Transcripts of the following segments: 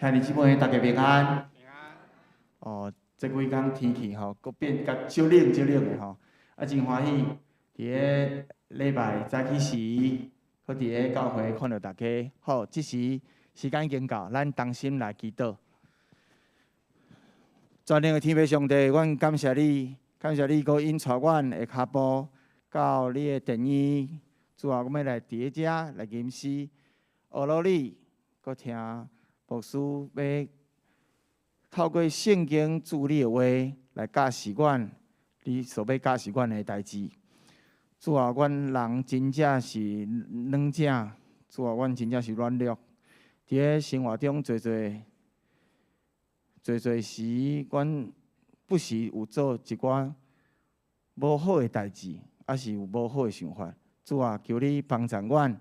兄弟姊妹，大家平安。平安。哦，这几天天气吼，搁变甲少冷的吼，真欢喜。伫个礼拜早起时，搁伫个教会看到大家。好，即时间已经到，咱同心来祈祷。全能的天父上帝，阮感谢你，感谢你搁引带阮的脚步到你的殿宇。主啊，阮要来伫个遮来吟诗，学罗你，搁听。牧师要透过圣经主你的话来教示阮，你所要教示阮的代志。主啊，阮人真正是软正，主啊，阮真正是软弱。伫个生活中，侪时，阮不时有做一寡无好的代志，还是有无好的想法。主啊，求你帮助阮。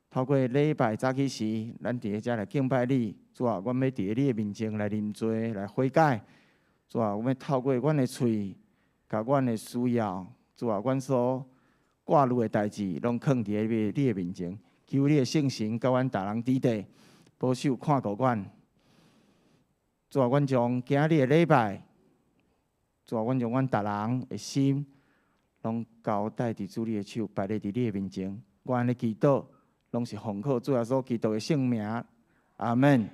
透过礼拜早起时，咱伫个遮来敬拜你。主啊，阮要伫你的面前来认罪、来悔改。主啊，阮要透过阮的喙，甲阮的需要，主啊，阮所挂虑的代志，拢放伫你的面前。求你的圣神甲阮逐人指地，保守看顾阮。主啊，阮将今日的礼拜，主啊，阮将阮逐人的心，拢交代伫主你的手，摆咧伫你的面前。阮安尼祈祷。拢是奉靠主耶稣基督的圣名，阿门。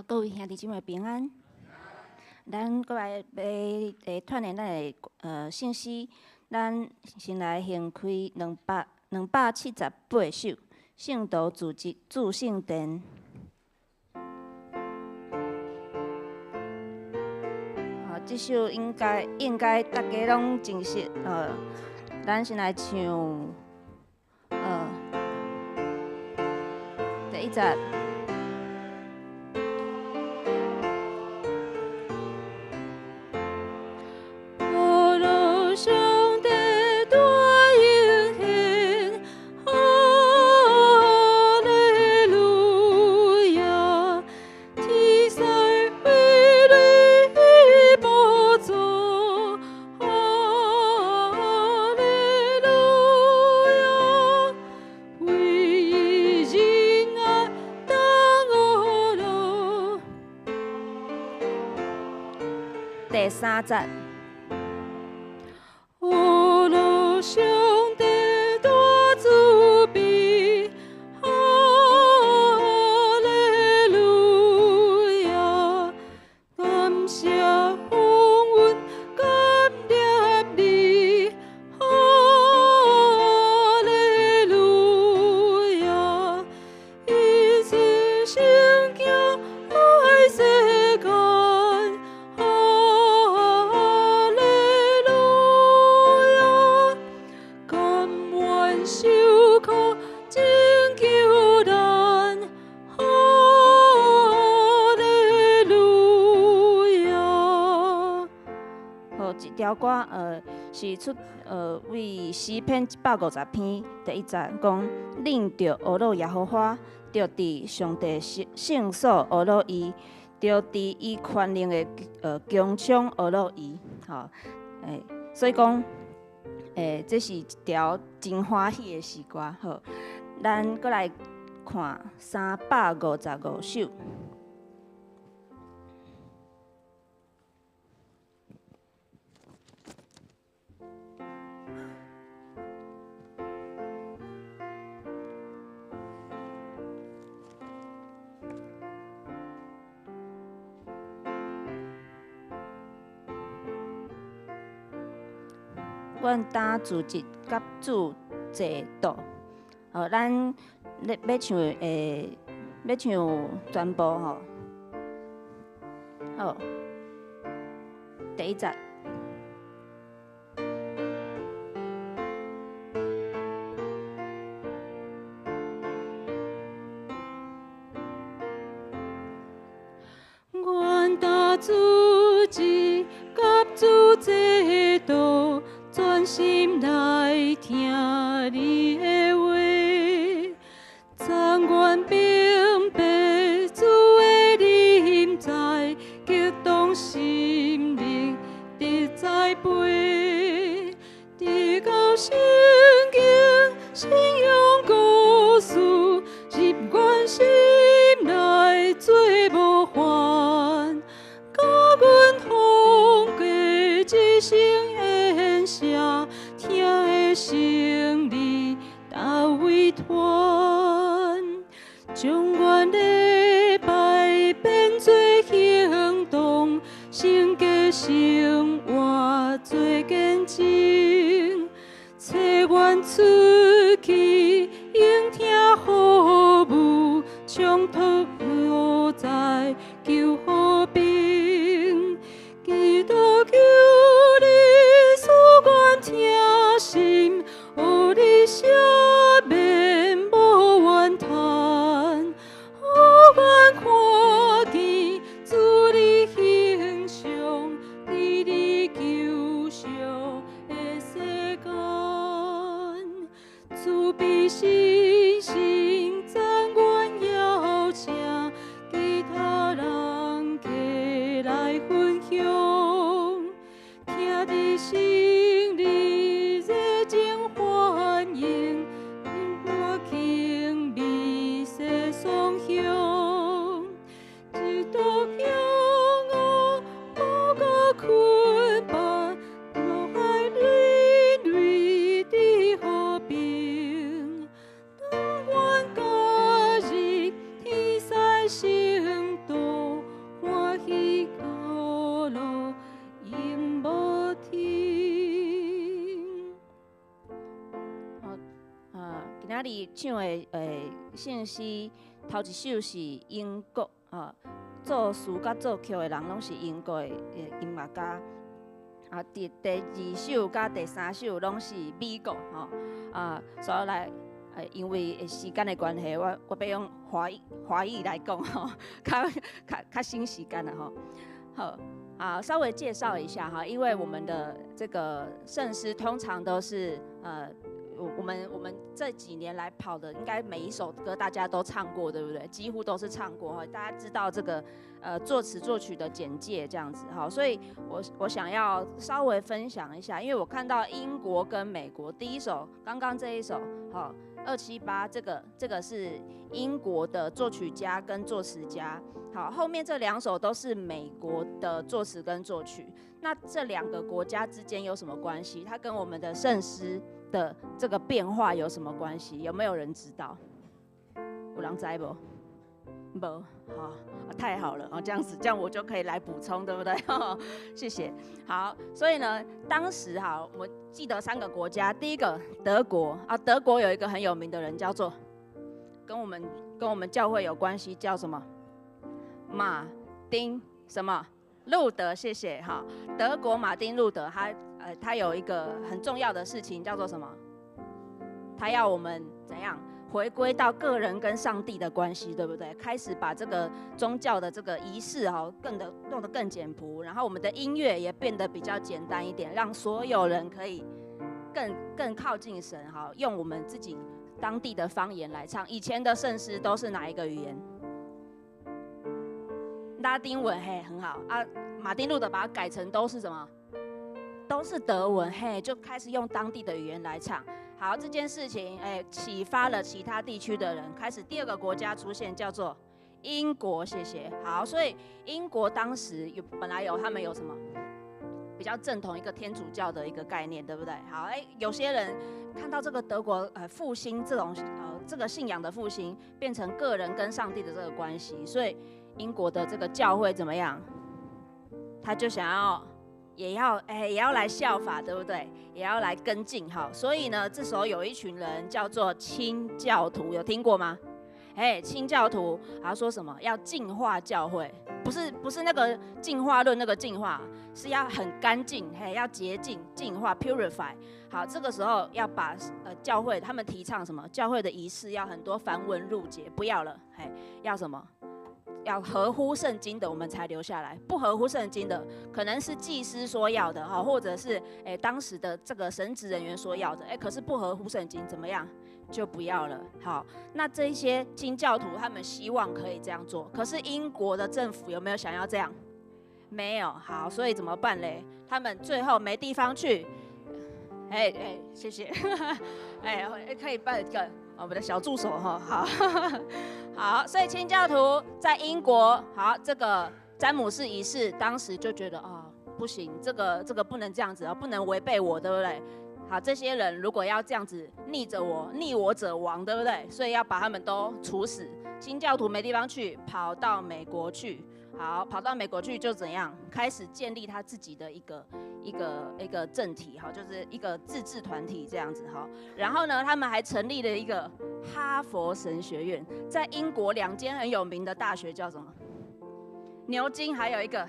各位兄弟姊妹平安。咱过来要串联咱的信息，咱先来行开278首圣徒自圣殿。这首应该大家拢真熟。咱先来唱第一节。第3节。条歌是出为诗篇150篇第1节讲，恁着学罗耶和华，着伫上帝圣所学罗伊，着伫伊权能的宫窗学罗伊。吼，所以讲，这是一条真欢喜的诗歌。好，咱搁来看355首。阮担自一甲主坐倒，咱要唱全部吼。好，第1节。主旨甲主制度，专心来听你的话。但愿明白主的临在，激动心灵直栽培，直到圣经信仰故事，入阮心内做无烦。甲阮通过一生演写，听的圣理到委团，将阮礼拜变做行动，圣洁生活做见证，找阮出去应听服务，冲突落在求和平，祈祷求你使阮听心，予你赦免无怨叹，予阮看见主你形象，伫你救赎的世间，慈悲心性赞阮邀请，其他人起来分享，听伫心里热情欢迎，我轻微世双向，一道向我不甲困绑，落海人类的和平，当阮加入天使圣道，欢喜高路永无停。今仔日唱的圣诗头一首是英国作词甲作曲的人拢是英国的音乐家，第二首甲第三首拢是美国所以来因为时间的关系，我要用华语来讲较省时间了好，稍微介绍一下因为我们的这个圣诗通常都是我们这几年来跑的，应该每一首歌大家都唱过，对不对？几乎都是唱过大家知道这个作词作曲的简介这样子所以我想要稍微分享一下，因为我看到英国跟美国第一首，刚刚这一首278，这个是英国的作曲家跟作词家，后面这2首都是美国的作词跟作曲。那这2个国家之间有什么关系？它跟我们的圣诗的这个变化有什么关系？有没有人知道？有人知不？没，太好了这样我就可以来补充，对不对？谢谢。好，所以呢，当时我记得3个国家，第一个德国德国有一个很有名的人叫做，跟我们教会有关系，叫什么？马丁什么？路德，谢谢德国马丁路德，他有一个很重要的事情叫做什么？他要我们怎样回归到个人跟上帝的关系，对不对？开始把这个宗教的这个仪式弄得更简朴，然后我们的音乐也变得比较简单一点，让所有人可以更靠近神用我们自己当地的方言来唱。以前的圣诗都是哪一个语言？拉丁文，很好马丁路德把它改成都是什么？都是德文，就开始用当地的语言来唱。好，这件事情启发了其他地区的人，开始第2个国家出现，叫做英国，谢谢。好，所以英国当时本来他们有什么比较正统一个天主教的一个概念，对不对？好，有些人看到这个德国复兴这种这个信仰的复兴，变成个人跟上帝的这个关系，所以英国的这个教会怎么样？他就想要也要来效法，对不对？也要来跟进所以呢，这时候有一群人叫做清教徒，有听过吗？清教徒他说什么？要净化教会，不是那个进化论那个净化，是要很干净，要洁净、净化 （purify）。好，这个时候要把教会他们提倡什么？教会的仪式要很多繁文缛节，不要了，要什么？要合乎圣经的，我们才留下来；不合乎圣经的，可能是祭司说要的哈，或者是当时的这个神职人员说要的，可是不合乎圣经，怎么样就不要了。好，那这一些清教徒他们希望可以这样做，可是英国的政府有没有想要这样？没有。好，所以怎么办嘞？他们最后没地方去。谢谢。可以办一个我们的小助手哈。好，好，所以清教徒在英国，好，这个詹姆士一世当时就觉得不行，这个不能这样子啊，不能违背我，对不对？好，这些人如果要这样子逆我者亡，对不对？所以要把他们都处死。清教徒没地方去，跑到美国去。好，跑到美国去就怎样？开始建立他自己的一个政体，哈，就是一个自治团体这样子哈。然后呢，他们还成立了一个哈佛神学院，在英国2间很有名的大学叫什么？牛津，还有一个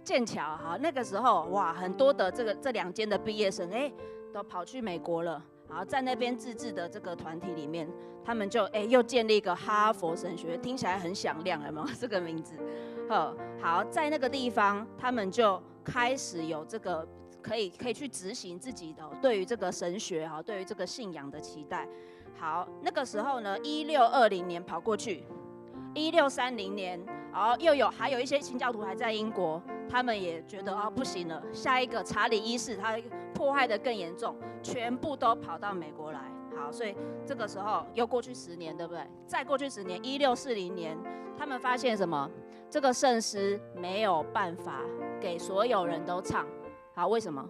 剑桥。好，那个时候哇，很多的这2间的毕业生，都跑去美国了。好，在那边自治的这个团体里面，他们就又建立一个哈佛神学院，听起来很响亮，有没有这个名字？好，在那个地方，他们就开始有这个可以去执行自己的对于这个神学对于这个信仰的期待。好，那个时候呢，1620年跑过去，1630年，还有一些清教徒还在英国，他们也觉得不行了，下一个查理一世他迫害的更严重，全部都跑到美国来。好，所以这个时候又过去10年，对不对？再过去10年，1640年，他们发现什么？这个圣诗没有办法给所有人都唱。好，为什么？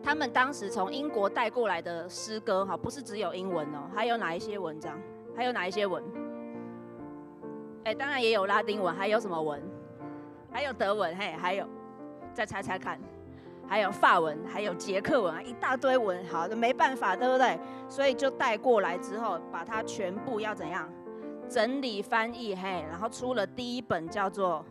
他们当时从英国带过来的诗歌，不是只有英文哦，还有哪一些文章？还有哪一些文？当然也有拉丁文，还有什么文？还有德文，还有，再猜猜看。还有法文，还有捷克文，一大堆文，好，没办法，对不对？所以就带过来之后，把它全部要怎样整理翻译，然后出了第一本叫做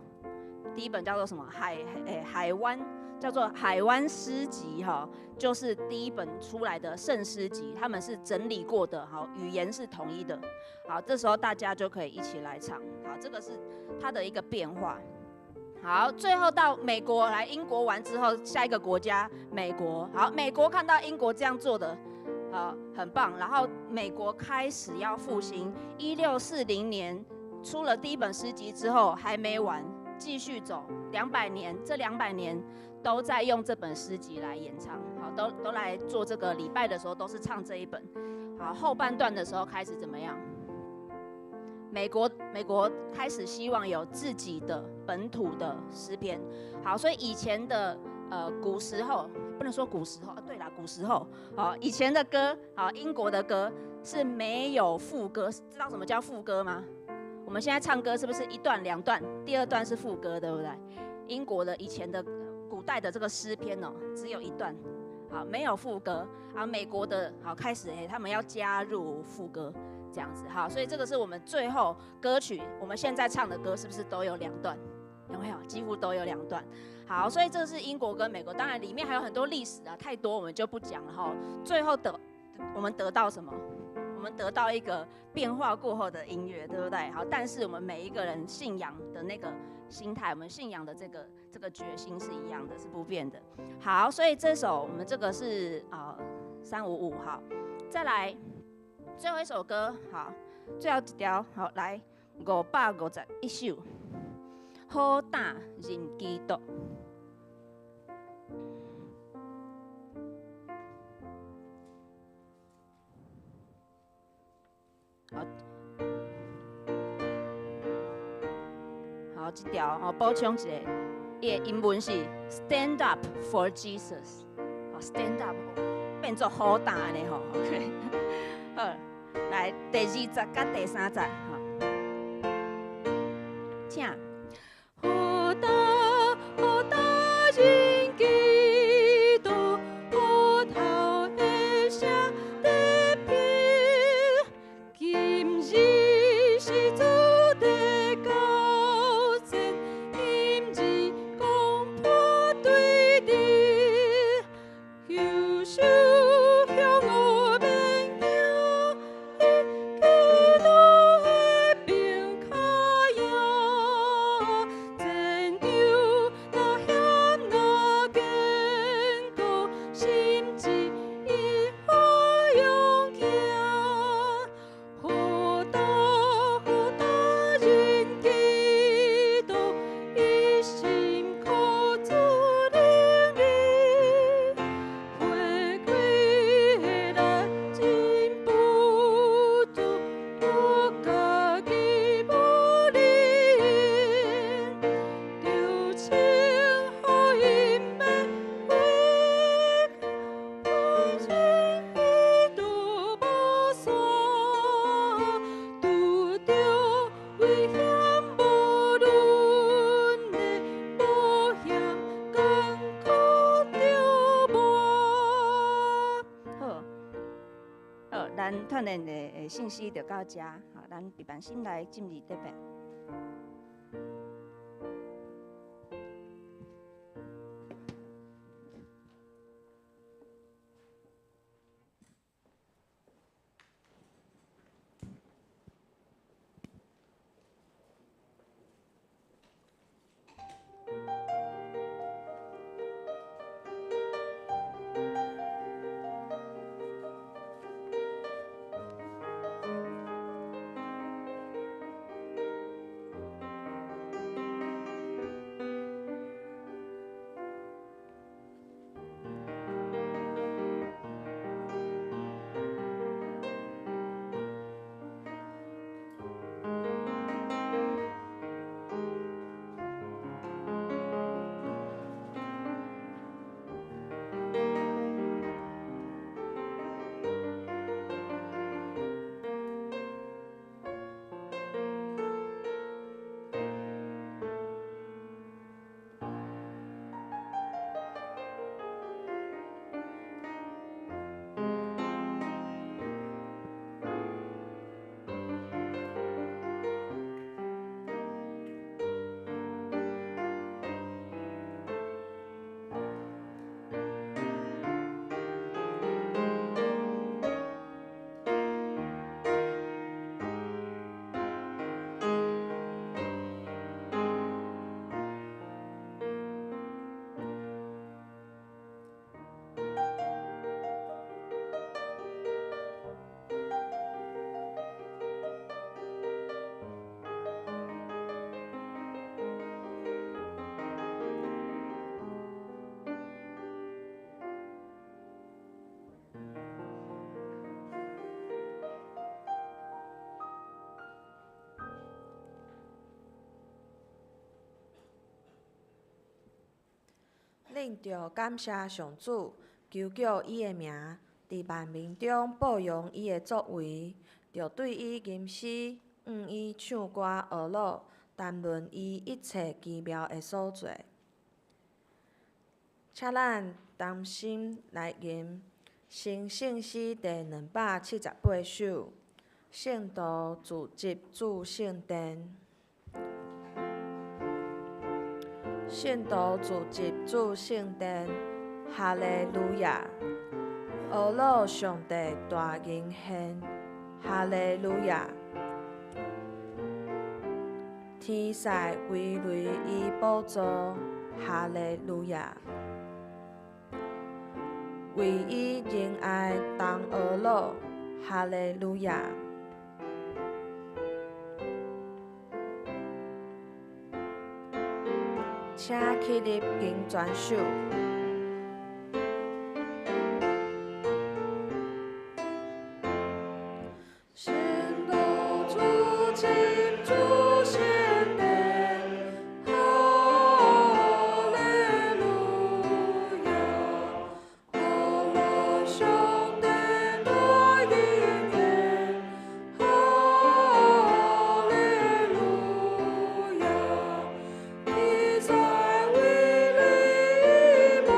什么海湾，叫做海湾诗集哈，就是第一本出来的圣诗集，他们是整理过的，好，语言是统一的，好，这时候大家就可以一起来唱，好，这个是它的一个变化。好，最后到美国来，英国完之后，下一个国家美国。好，美国看到英国这样做的，很棒。然后美国开始要复兴。1640年出了第一本诗集之后，还没完，继续走200年。这200年都在用这本诗集来演唱。好，都来做这个礼拜的时候都是唱这一本。好，后半段的时候开始怎么样？美国开始希望有自己的本土的诗篇，好，所以以前的古时候，不能说古时候，对啦，古时候，好，以前的歌，好，英国的歌是没有副歌，知道什么叫副歌吗？我们现在唱歌是不是1段2段，第2段是副歌，对不对？英国的以前的古代的这个诗篇只有1段，好，没有副歌，啊，美国的好开始他们要加入副歌。这样子好，所以这个是我们最后歌曲，我们现在唱的歌是不是都有2段？有没有？几乎都有2段。好，所以这是英国跟美国，当然里面还有很多历史啊，太多我们就不讲了哈。最后我们得到什么？我们得到一个变化过后的音乐，对不对？好，但是我们每一个人信仰的那个心态，我们信仰的这个决心是一样的，是不变的。好，所以这首我们这个是355，好，再来。最后一首歌，好，最后一条，好，来551首，好胆认基督。好，这条补充一下，伊的英文是 Stand up for Jesus， 好 ，Stand up 变作好胆安尼吼 ，OK。好，来第20甲第30，好，请。好大人基督，好头的声的片，今日是主的高山，今日公破对敌，优秀向我们。基督的饼卡咱团练的信息就到遮，好，咱闭办心来进入礼拜。恁着感谢上主，求叫伊的名伫万民中保养伊的作为，着对伊吟诗，伊唱歌学乐，谈论伊一切奇妙的所做。请咱同心来吟新圣诗第278首，圣徒自集主圣殿。圣徒自集主圣殿，哈利路亚！阿罗上帝大恩献，哈利路亚！天使围围伊宝座，哈利路亚！为伊仁爱同阿罗，哈利路亚！请起立敬全首。圣徒自集主圣殿，哈利路亚！阿罗上帝大恩献，哈利路亚！天使围篱宝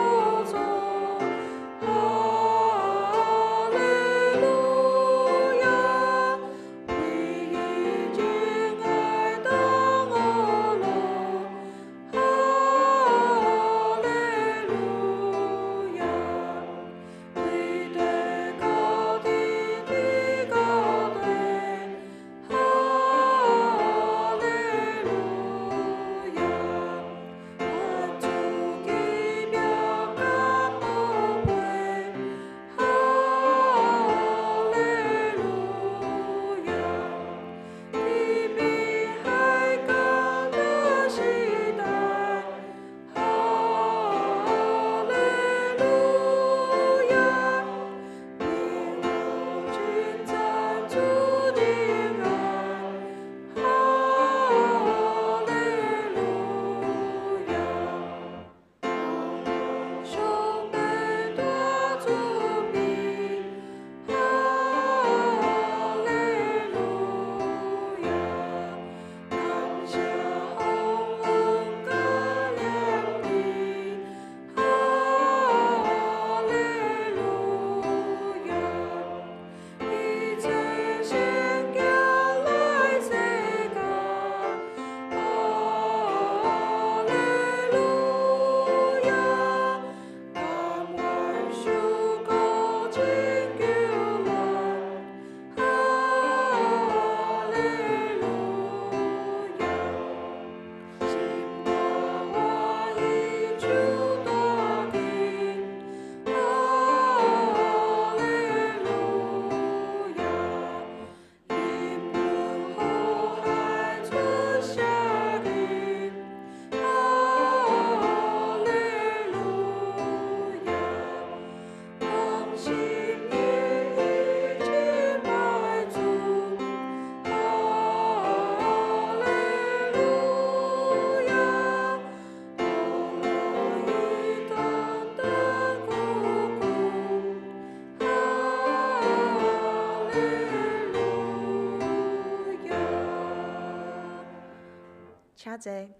遐济。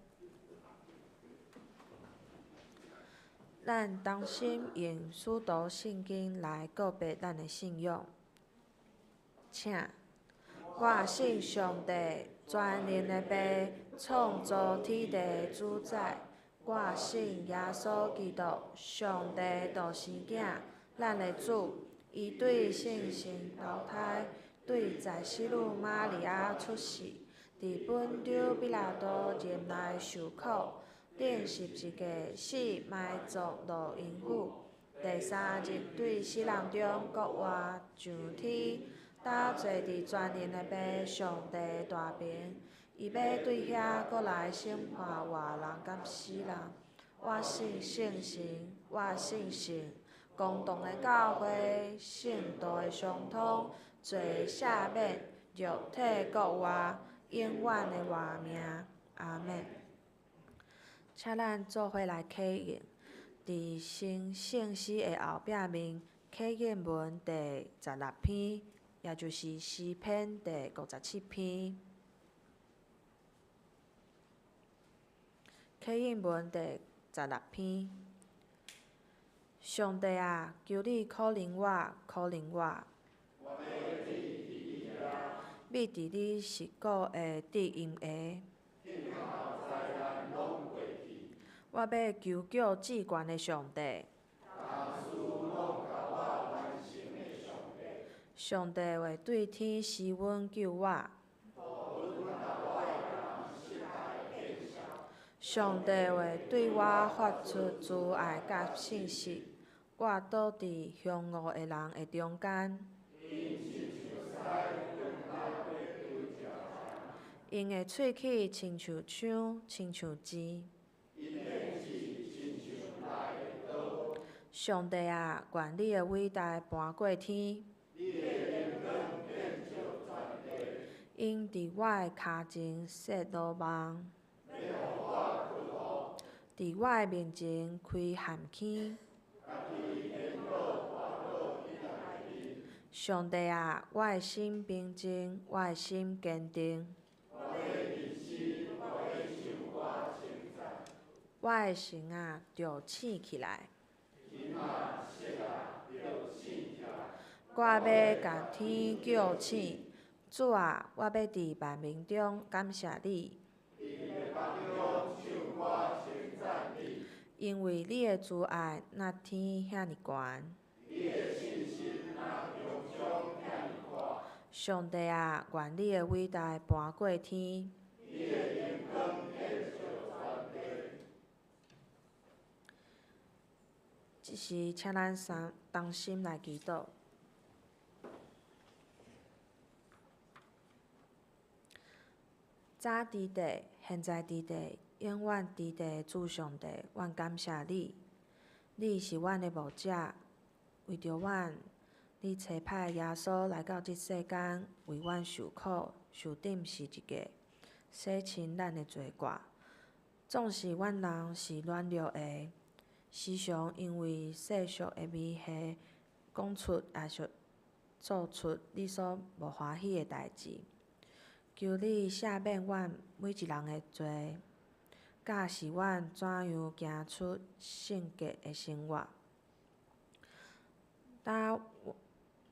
咱当心用许多圣经来告白咱的信仰。请，我信上帝，全能的爸，创造天地主宰。我信耶稣基督，上帝独生囝，咱的主。伊对圣神投胎，对在世女玛利亚出世，伫本丢比拉多任内受苦，顶十字架死，埋葬落阴府。第三日对死人中国活上天，搭坐伫全能的爸上帝大边。伊要对遐搁来审判活人甲死人。我信圣神，我信神。公同的教会，圣道的相通，罪赦免，肉体国活，永远的活命。阿免。请咱做伙来启应，伫圣诗的后壁面，启应文第16篇，也就是诗篇第57篇。启应文第16篇。上帝啊，求你可怜我，可怜我。秘伫你实骨的地阴下。我要求救至悬的上帝。上帝会对天施恩救我。上帝会对我发出慈爱甲信息。我倒伫凶恶的人的中间，因的喙齿亲像枪，亲像钱。上帝啊，愿你的伟大搬过天，因伫我的骹前设罗网，伫我的面前开陷阱。上帝啊，我的心平静，我的心坚定。我的心啊，着醒起来。我要甲天叫醒，主啊，我要伫万民中感谢你。因为你的慈爱若天遐尼悬。上帝啊，愿你的伟大搬过天。即时，请咱同心来祈祷。早伫地，现在伫地，永远伫地的主上帝，阮感谢你。你是阮的牧者，为着阮，你差派耶稣来到即世间，为阮受苦，受顶十字架，洗清咱的罪过。总是阮人是软弱的，时常因为世俗的美戏，讲出也是做出你所无欢喜的代志。求你赦免阮每一人的罪，教示阮怎样行出圣洁的生活。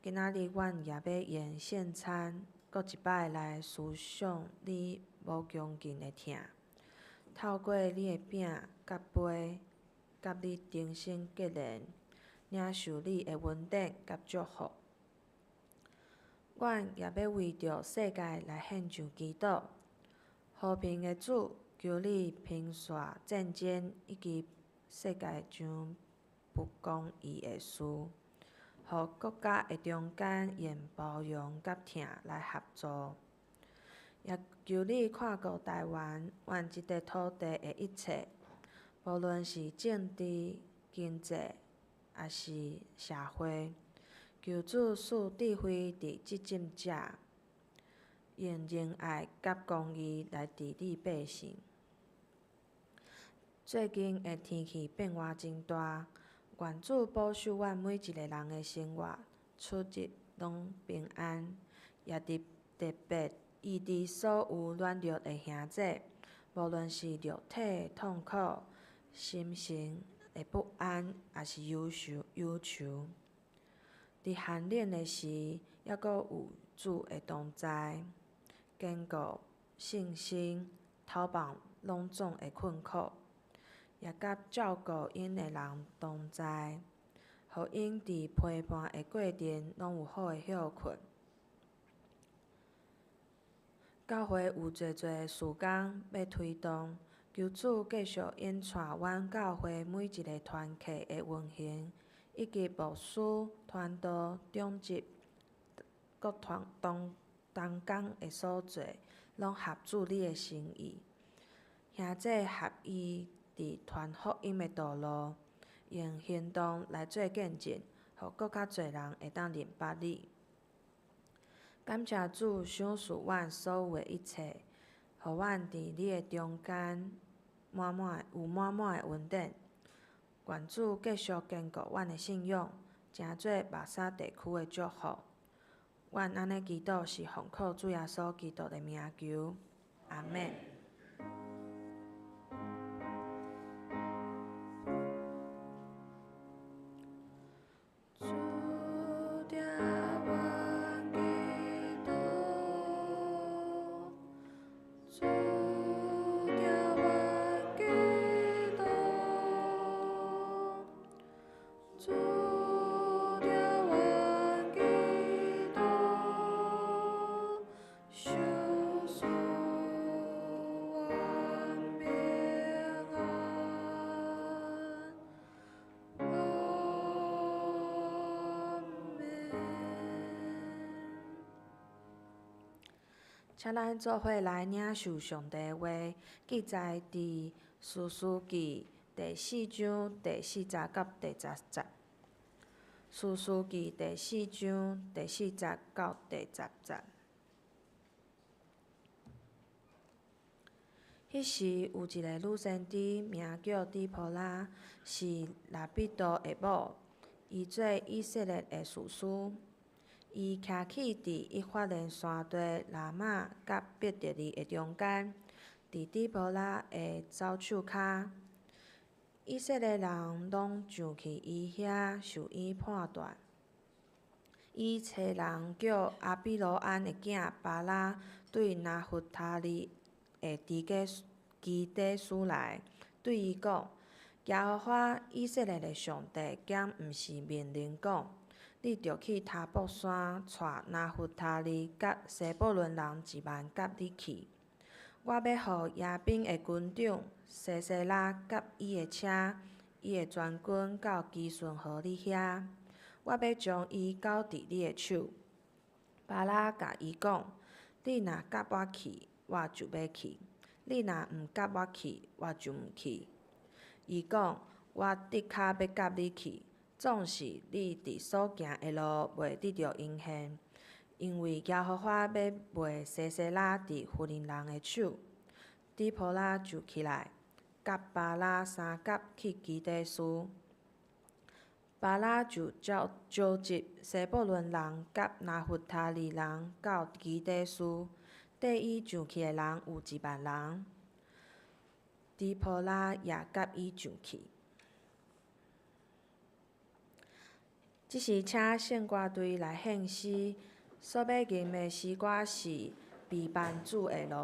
今仔日阮也要用圣餐，搁一摆来思想你无穷尽的疼。透过你的饼甲杯，甲你重新结连，领受你的恩典甲祝福。阮也要为着世界来献上祈祷。和平的主，求你平煞战争以及世界上不公义的事，互国家的中间用包容甲疼来合作。也求你看顾台湾，阮即块土地的一切，无论是政治、经济，也是社会，求主赐智慧伫执政者，用仁爱甲公义来治理百姓。最近的天气变化真大，愿主保守阮每一个人的生活，出入拢平安，也特别医治所有软弱的兄弟，无论是肉体的痛苦、心神的不安，也是忧愁。伫寒冷的时，抑阁有主的同在，坚固信心，透放拢总的困苦，也甲照顾因的人同在，互因伫陪伴的过程拢有好的休困。教会有侪侪事工要推动，求主继续引带阮教会每一个团契的运行，以及牧师、传道、长执、各同工的所做，拢合主你的心意。兄弟合意伫传福音的道路，用行动来做见证，互搁较侪人会当明白你。感谢主赏赐阮所有的一切，互阮伫你的中间满满的恩典。愿主继续坚固阮的信仰，成做目沙地区的祝福。阮安尼祈祷是奉靠主耶稣基督的名求，阿免。请咱做伙来领受上帝的话，记载伫士师记第4章第4节到第10节。士师记第4章第4节到第10节。迄时有一个女先知，名叫底波拉，是拉比多的某，伊做以色列的士师。伊徛起伫以法莲山地拉玛甲伯特利的中间，伫底波拉的走手骹。以色列人拢上去伊遐受伊判断。伊找人叫阿比罗安的囝巴拉对拿弗他利的基底斯来，对伊讲：耶和华以色列的上帝敢毋是命令讲？你着去塔布山，带拿弗他利甲西布伦人10000甲你去。我要互亚宾的军长西西拉甲伊的车、伊的全军到基顺河你遐。我要将伊交伫你的手。巴拉甲伊讲：你若甲我去，我就要去；你若毋甲我去，我就毋去。伊讲：我的确要甲你去。总是你伫所行的路袂得到应现，因为耶和华要卖西西拉伫弗林人的手。底波拉就起来，甲巴拉三甲去基底斯。巴拉就召集西布伦人甲拿弗他利人到基底斯，缀伊上去的人有10000人。底波拉也甲伊上去。即时请圣歌队来献诗，所要吟的诗歌是《避班主的路》。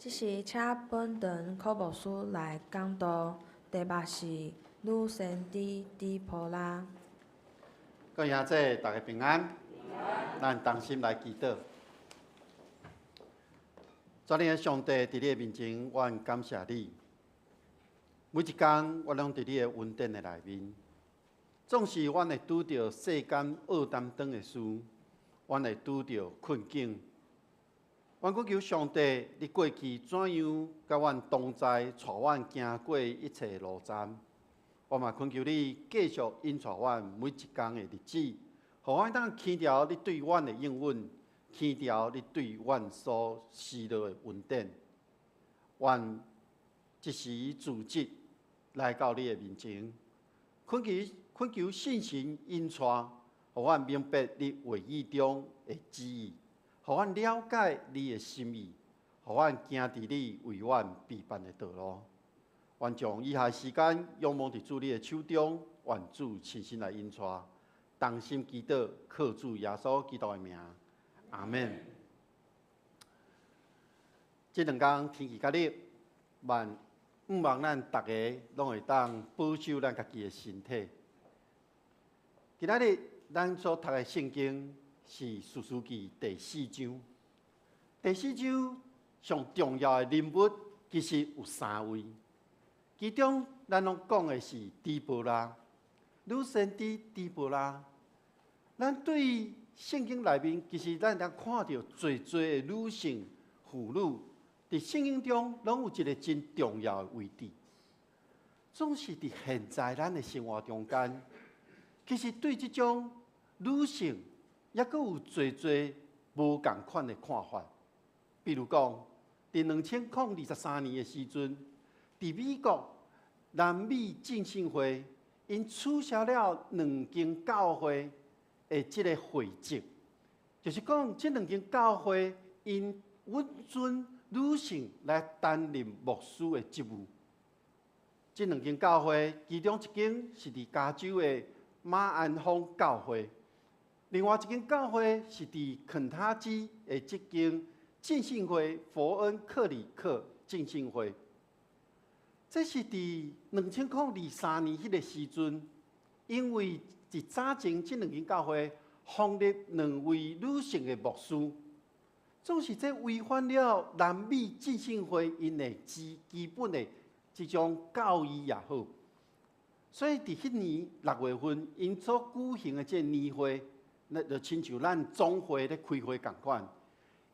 即是请本堂科牧师来讲道，题目是女先知底波拉。各位兄姐，大家平安。咱同心来祈祷。昨天上帝伫你的面前，阮感谢你。每一天，我拢伫你的恩典的内面。总是阮会拄着世间恶担当的事，阮会拄着困境。阮恳求上帝，你过去怎样甲阮同在，带阮行过一切路站。我嘛恳求你继续引带阮每一天的日子，互阮当牵条你对阮的应允，牵条你对阮所施落的恩典。阮一时自责来到你的面前，恳求信心引带，互阮明白你话语中的旨意，互阮了解你的心意，互阮行伫你为阮备办的道路。愿将以下时间仰望伫主你的手中，愿主亲身来引带，同心祈祷，靠主耶稣基督的名，阿门。这两天天气较热，毋望咱大家拢会当保守咱家己的身体。今仔日咱所读的圣经是《士师记》第4章。第4章上重要的人物其实有3位。其中，咱拢讲的是底波拉，女先知底波拉。咱对圣经内面，其实咱当看到侪的女性妇女，伫圣经中拢有一个真重要的位置。总是伫现在咱的生活中间，其实对这种女性，也阁有侪无共款的看法。比如讲，伫2023年的时阵，伫美国南美浸信会因取消了2间教会的这个会籍，就是讲这2间教会因允准女性来担任牧师的职务。这2间教会，其中一间是伫加州的马鞍峰教会，另外一间教会是伫肯塔基的这间浸信会佛恩克里克浸信会。这是伫2023年迄个时阵，因为伫早前这2间教会创立2位女性的牧师，总是这违反了南美浸信会因的基本的这种教义也好，所以伫迄年6月份因所举行的这年会，那就亲像咱总会咧开会共款，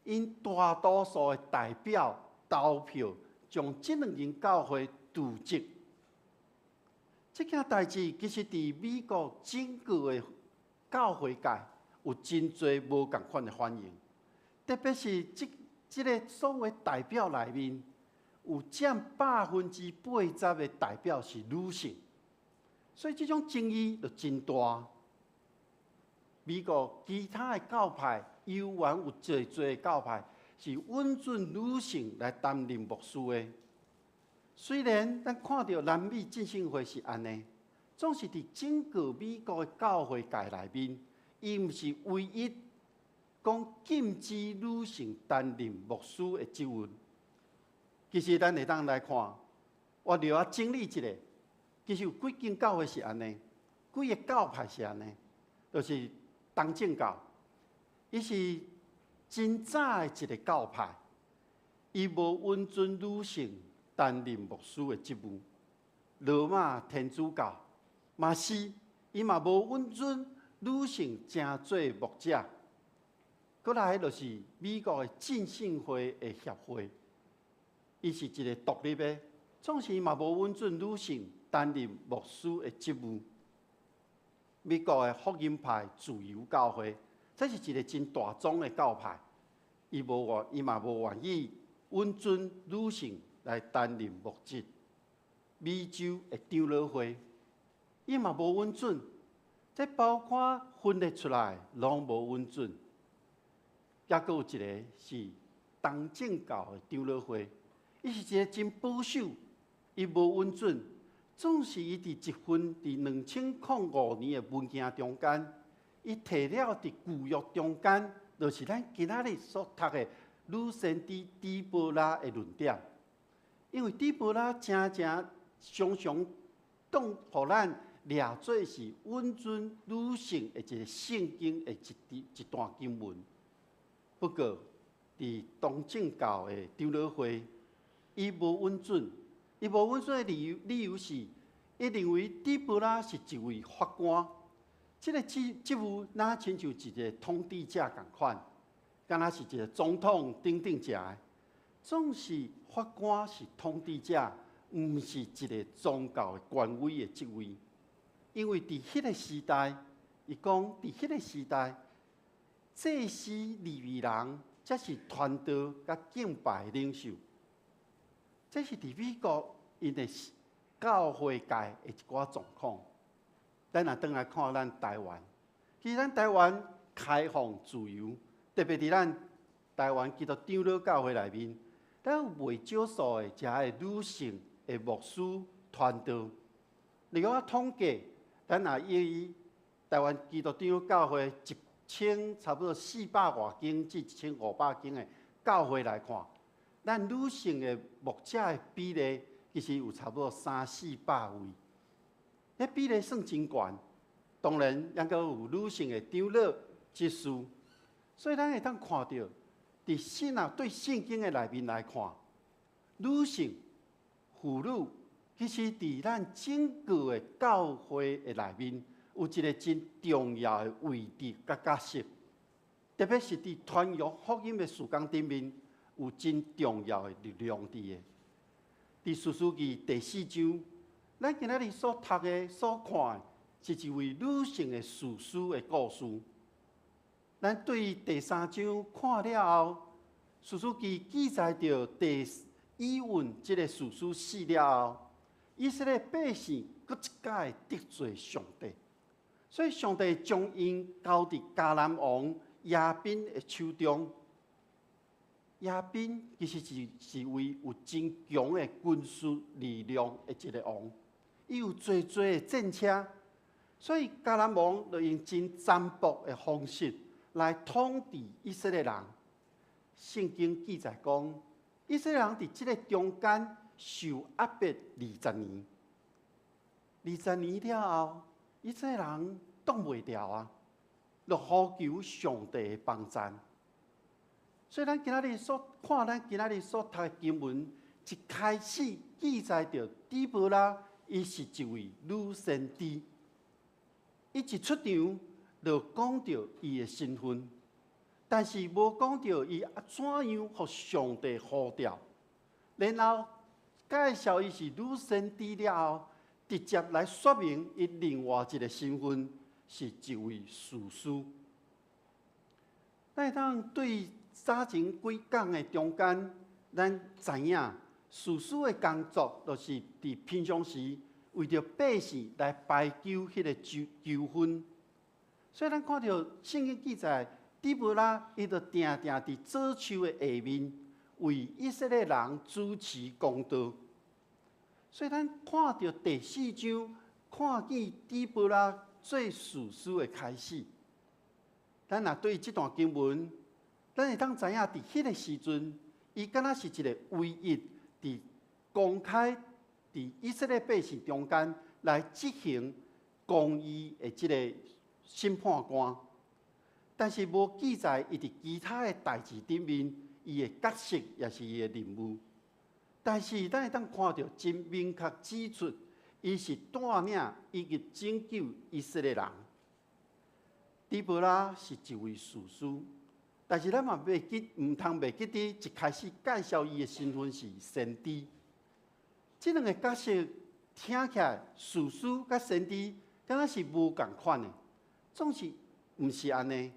因大多数的代表投票将这2间教会渎职。这件代志其实伫美国整个的教会界有真侪无共款的反应，特别是这个所谓代表内面，有占80%的代表是女性，所以这种争议就真大。美国其他的教派犹原有侪教派是允准女性来担任牧师的。虽然咱看到南美浸信会是安尼，总是伫整个美国的教会界内面，伊毋是唯一讲禁止女性担任牧师的职务。其实咱会当来看，我就要整理一下，其实有几间教会是安尼，几个教派是安尼，就是东正教，伊是真早的一个教派，伊无允准女性担任牧师的职务。罗马天主教嘛是，伊嘛无允准女性成做牧者。过来就是美国的浸信会的协会，伊是一个独立的，总是嘛无允准女性担任牧师的职务。美国的福音派自由教会，这是一个真大宗的教派，伊嘛无愿意允准女性来担任牧职。美洲的长老会，伊嘛无允准，这包括分裂出来，拢无允准。也阁有一个是东正教的长老会，伊是一个真保守，伊无允准。总是伊伫一份伫2005年的文件中间，伊摕了伫旧约中间，就是咱今仔日所读的女先知底波拉的论点，因为底波拉常常当互咱掠做是稳准女性的一个圣经的一段经文。不过，伫东正教的长老会，伊无稳准。伊无稳准的理由是，伊认为底波拉是一位法官。这个职务哪亲像一个统治者共款，敢若是一个总统顶者的。总是法官是统治者，毋是一个宗教的权威的职位。因为伫迄个时代，伊讲伫迄个时代，祭司利未人才是传道甲敬拜的领袖。这是伫美国因的教会界的一寡状况。咱若转来看咱台湾，其实咱台湾开放自由，特别伫咱台湾基督长老教会内面，咱有袂少数的遮的女性的牧师传道。例如我统计，咱若以台湾基督长老教会差不多400多间至1500间的教会来看，咱女性的牧者的比例其实有差不多300-400位，迄比例算真悬。当然，还阁有女性的长老、执事，所以咱会当看到，伫对圣经的内面来看，女性、妇女其实伫咱整个的教会的内面，有一个真重要的位置甲角色，特别是伫传扬福音的事工顶面，有真重要的力量伫的。伫士师记第4章，咱今仔日所读的、所看的，是一位女性的士师的故事。咱对第3章看了后，士师记记载着以运这个士师死了后，以色列百姓搁一届得罪上帝。所以，上帝将因交伫迦南王亚宾的手中。亚宾其实是位有真强的军事力量的一个王，伊有最的战车，所以迦南王就用真占卜的方式来统治以色列人。圣经记载讲，以色列人伫这个中间受压迫20年，20年了后。以色列人挡袂牢啊，就呼求上帝的帮助。所以咱今仔日所看，咱今仔日所读的经文，一开始记载着底波拉，伊是一位女先知。伊一出场就讲着伊的身份，但是无讲着伊怎样互上帝呼召。然后介绍伊是女先知了后，直接来说明伊另外一个身份是一位士师。咱会当对早前几讲的中间，咱知影士师的工作，就是伫平常时为着百姓来排究迄个纠纷。所以咱看到圣经记载，底波拉伊就定定伫早秋的下面，为以色列人主持公道。所以，咱看到第4章，看见底波拉做士师的开始。咱若对这段经文，咱会当知影，伫迄个时阵，伊敢若是一个唯一伫公开伫以色列百姓中间来执行公义的这个审判官。但是无记载伊伫其他的代志顶面，伊的角色也是伊的任务。但是，咱会当看到真明确指出，伊是带领以及拯救以色列人。底波拉是一位士师，但是咱嘛毋通袂记伫一开始介绍伊的身份是先知。这两个角色听起来，士师甲先知敢若是无共款的，总是毋是安尼，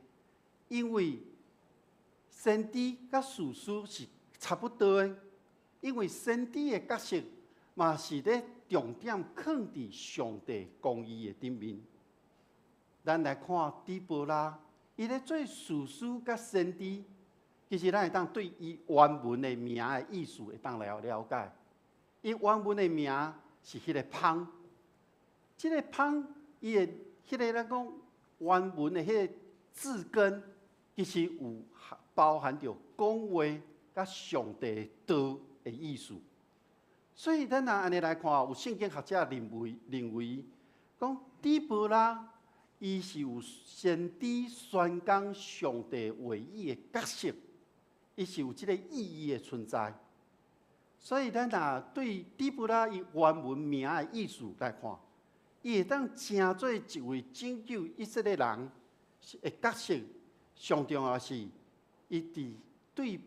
因为先知甲士师是差不多的。因为先知的角色嘛是咧重点放伫上帝公义的顶面。咱来看底波拉，伊咧做士师甲先知，其实咱会当对伊原文的名的意思会当了解。伊原文的名是迄个芳，即个芳，伊的迄个咱讲原文的迄个字根，其实有包含着讲话甲上帝道的意思。所以，咱若安尼来看，有圣经学者认为，讲底波拉伊是有先知宣讲上帝话语的角色，伊是有即个意义的存在。所以，咱若对底波拉伊原文名的意思来看，伊会当成做一位拯救以色列人的角色。上重要是，伊伫对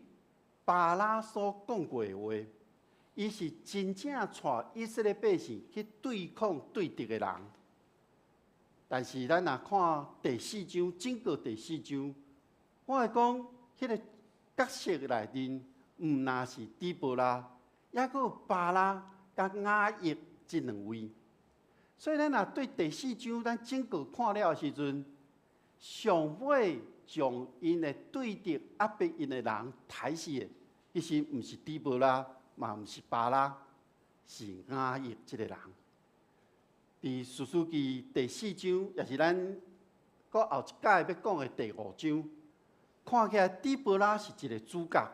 巴拉所讲过的话。伊是真正带以色列百姓去对抗对敌的人，但是咱若看第4章，整个第4章，我会讲，迄个角色内面，毋但是底波拉，还佫有巴拉甲雅亿这2位。所以咱若对第4章咱整个看了的时阵，上尾将因的对敌压迫因的人杀死的，其实毋是底波拉。嘛，毋是巴拉，是雅亿这个人。伫士师记第4章，也是咱搁后一届要讲的第5章，看起来底波拉是一个主角，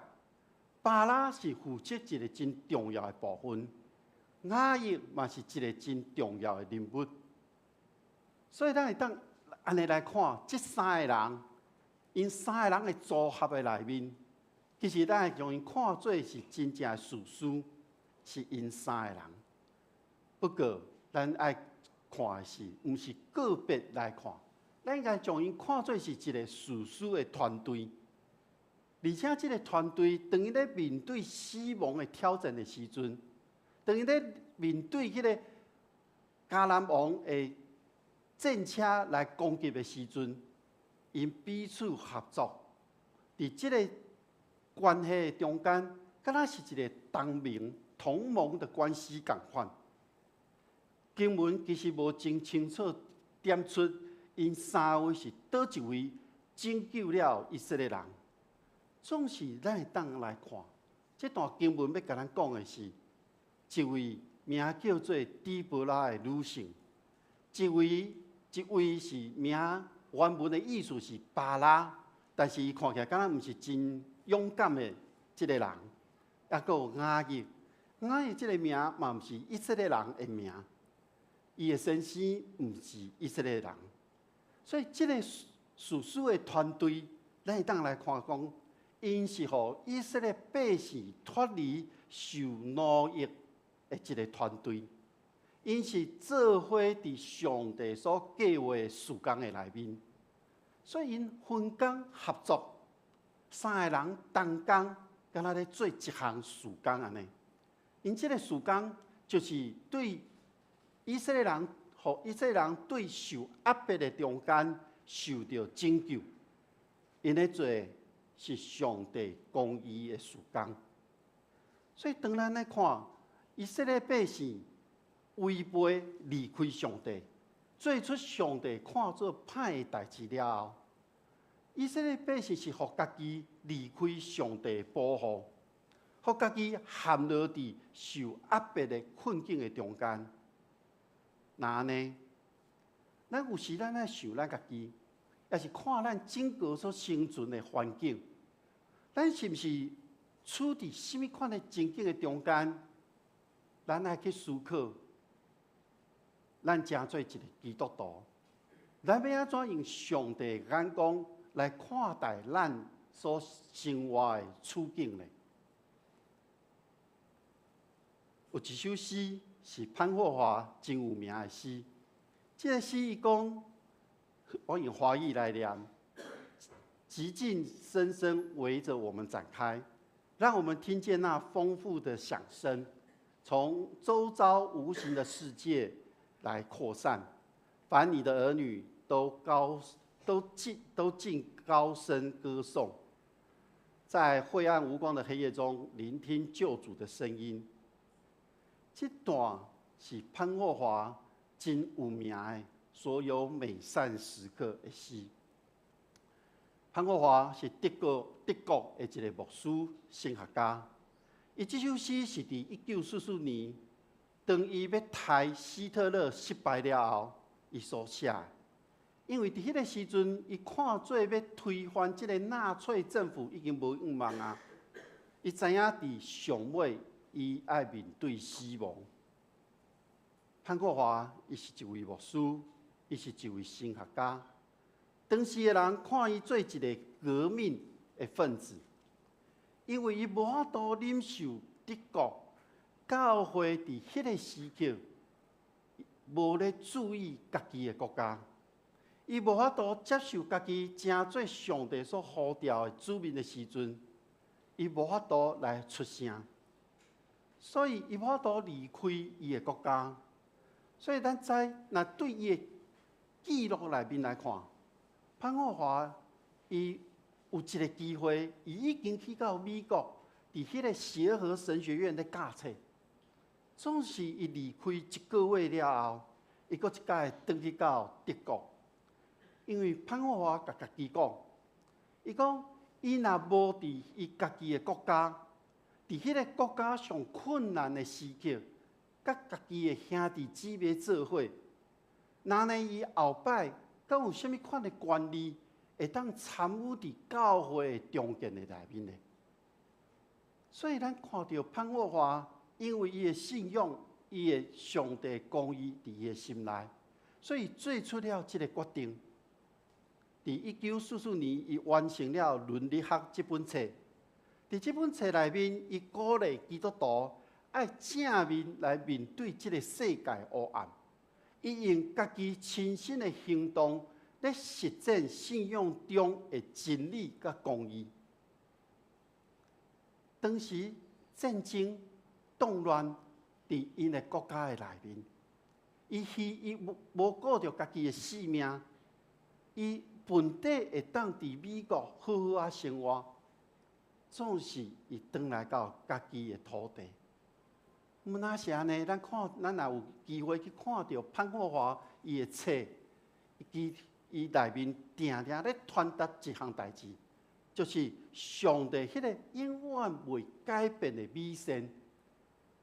巴拉是负责一个真重要的部分，雅亿嘛是一个真重要的人物。所以咱会当安尼来看，这3个人，因3个人的组合的内面。其实，咱会将因看做是真正的士师，是因3个人。不过，咱爱看的是，毋是个别来看，咱应该将因看做是一个士师的团队。而且，这个团队当伊咧面对死亡的挑战的时阵，当伊咧面对迄个迦南王的战车来攻击的时阵，因彼此合作，伫这个关系中间，敢若是一个同盟同盟的关系共款。经文其实无真清楚点出因3位是倒一位拯救了以色列人。总是咱会当来看，这段经文要甲咱讲的是一位名叫做底波拉的女性，一位是名原文的意思是巴拉，但是伊看起来敢若毋是真勇敢的这个人，还佫有雅亿。雅亿这个名嘛，毋是以色列人的名，伊的先生毋是以色列人，所以这个士师的团队，咱会当来看讲，因是互以色列百姓脱离受奴役的一个团队，因是做伙伫上帝所计划的事工的内面，所以因分工合作。3个人同工，敢若咧做一项事工安尼。因这个事工就是对以色列人，互以色列人对受压迫的中间受到拯救。因咧做是上帝公义的事工。所以当咱来看以色列百姓违背离开上帝，做出上帝看作歹的代志了后。以色列百姓是互家己离开上帝保护，互家己陷落伫受压迫的困境的中间。那呢？咱有时咱爱想咱家己，也是看咱整个所生存的环境，咱是毋是处伫什么款的情境的中间？咱爱去思考，咱正做一个基督徒，咱要安怎用上帝的眼光？来看待咱所生活的处境呢？有一首诗是潘霍华真有名的诗。这个诗伊讲，我用华语来念：极尽深深围着我们展开，让我们听见那丰富的响声，从周遭无形的世界来扩散。凡你的儿女都尽高声歌颂，在晦暗无光的黑夜中聆听救主的声音。这段是潘霍华真有名的所有美善时刻的诗。潘霍华是德国的一个牧师、神学家。伊这首诗是伫1944年，当伊要杀希特勒失败了后，伊所写的。因为伫迄个时阵，伊看做要推翻即个纳粹政府已经无希望啊。伊知影伫上尾，伊爱面对死亡。潘国华，伊是一位牧师，伊是一位神学家。当时的人看伊做一个革命的分子，因为伊无法度忍受德国教会伫迄个时刻无咧注意家己的国家。伊无法度接受家己成做上帝所呼召的子民的时阵，伊无法度来出声，所以伊无法度离开伊的国家。所以咱知，若对伊的记录内面来看，潘国华伊有一个机会，伊已经去到美国，伫迄个协和神学院咧教册。总是伊离开一个月了后，伊搁一届转去到德国。因为潘国华甲家己讲，伊讲伊若无伫伊家己的国家，伫迄个国家上困难的时刻，甲家己的兄弟姊妹做伙，那呢伊后摆敢有啥物款的权利，会当参与伫教会的中间的内面呢？所以咱看到潘国华，因为伊的信仰，伊的上帝公义伫伊的心内，所以做出了这个决定。伫1944年，伊完成了《伦理学》这本册。伫这本册内面，伊鼓励基督徒爱正面来面对这个世界黑暗。伊用家己亲身的行动来实践信仰中的真理甲公义。当时战争动乱伫因的国家的内面，伊无顾着家己的性命，伊本底会当伫美国好好啊生活，总是伊转来到家己的土地。若是安尼，咱若有机会去看到潘国华伊的册，伊内面定定咧传达一项代志，就是上帝迄个永远未改变的美善，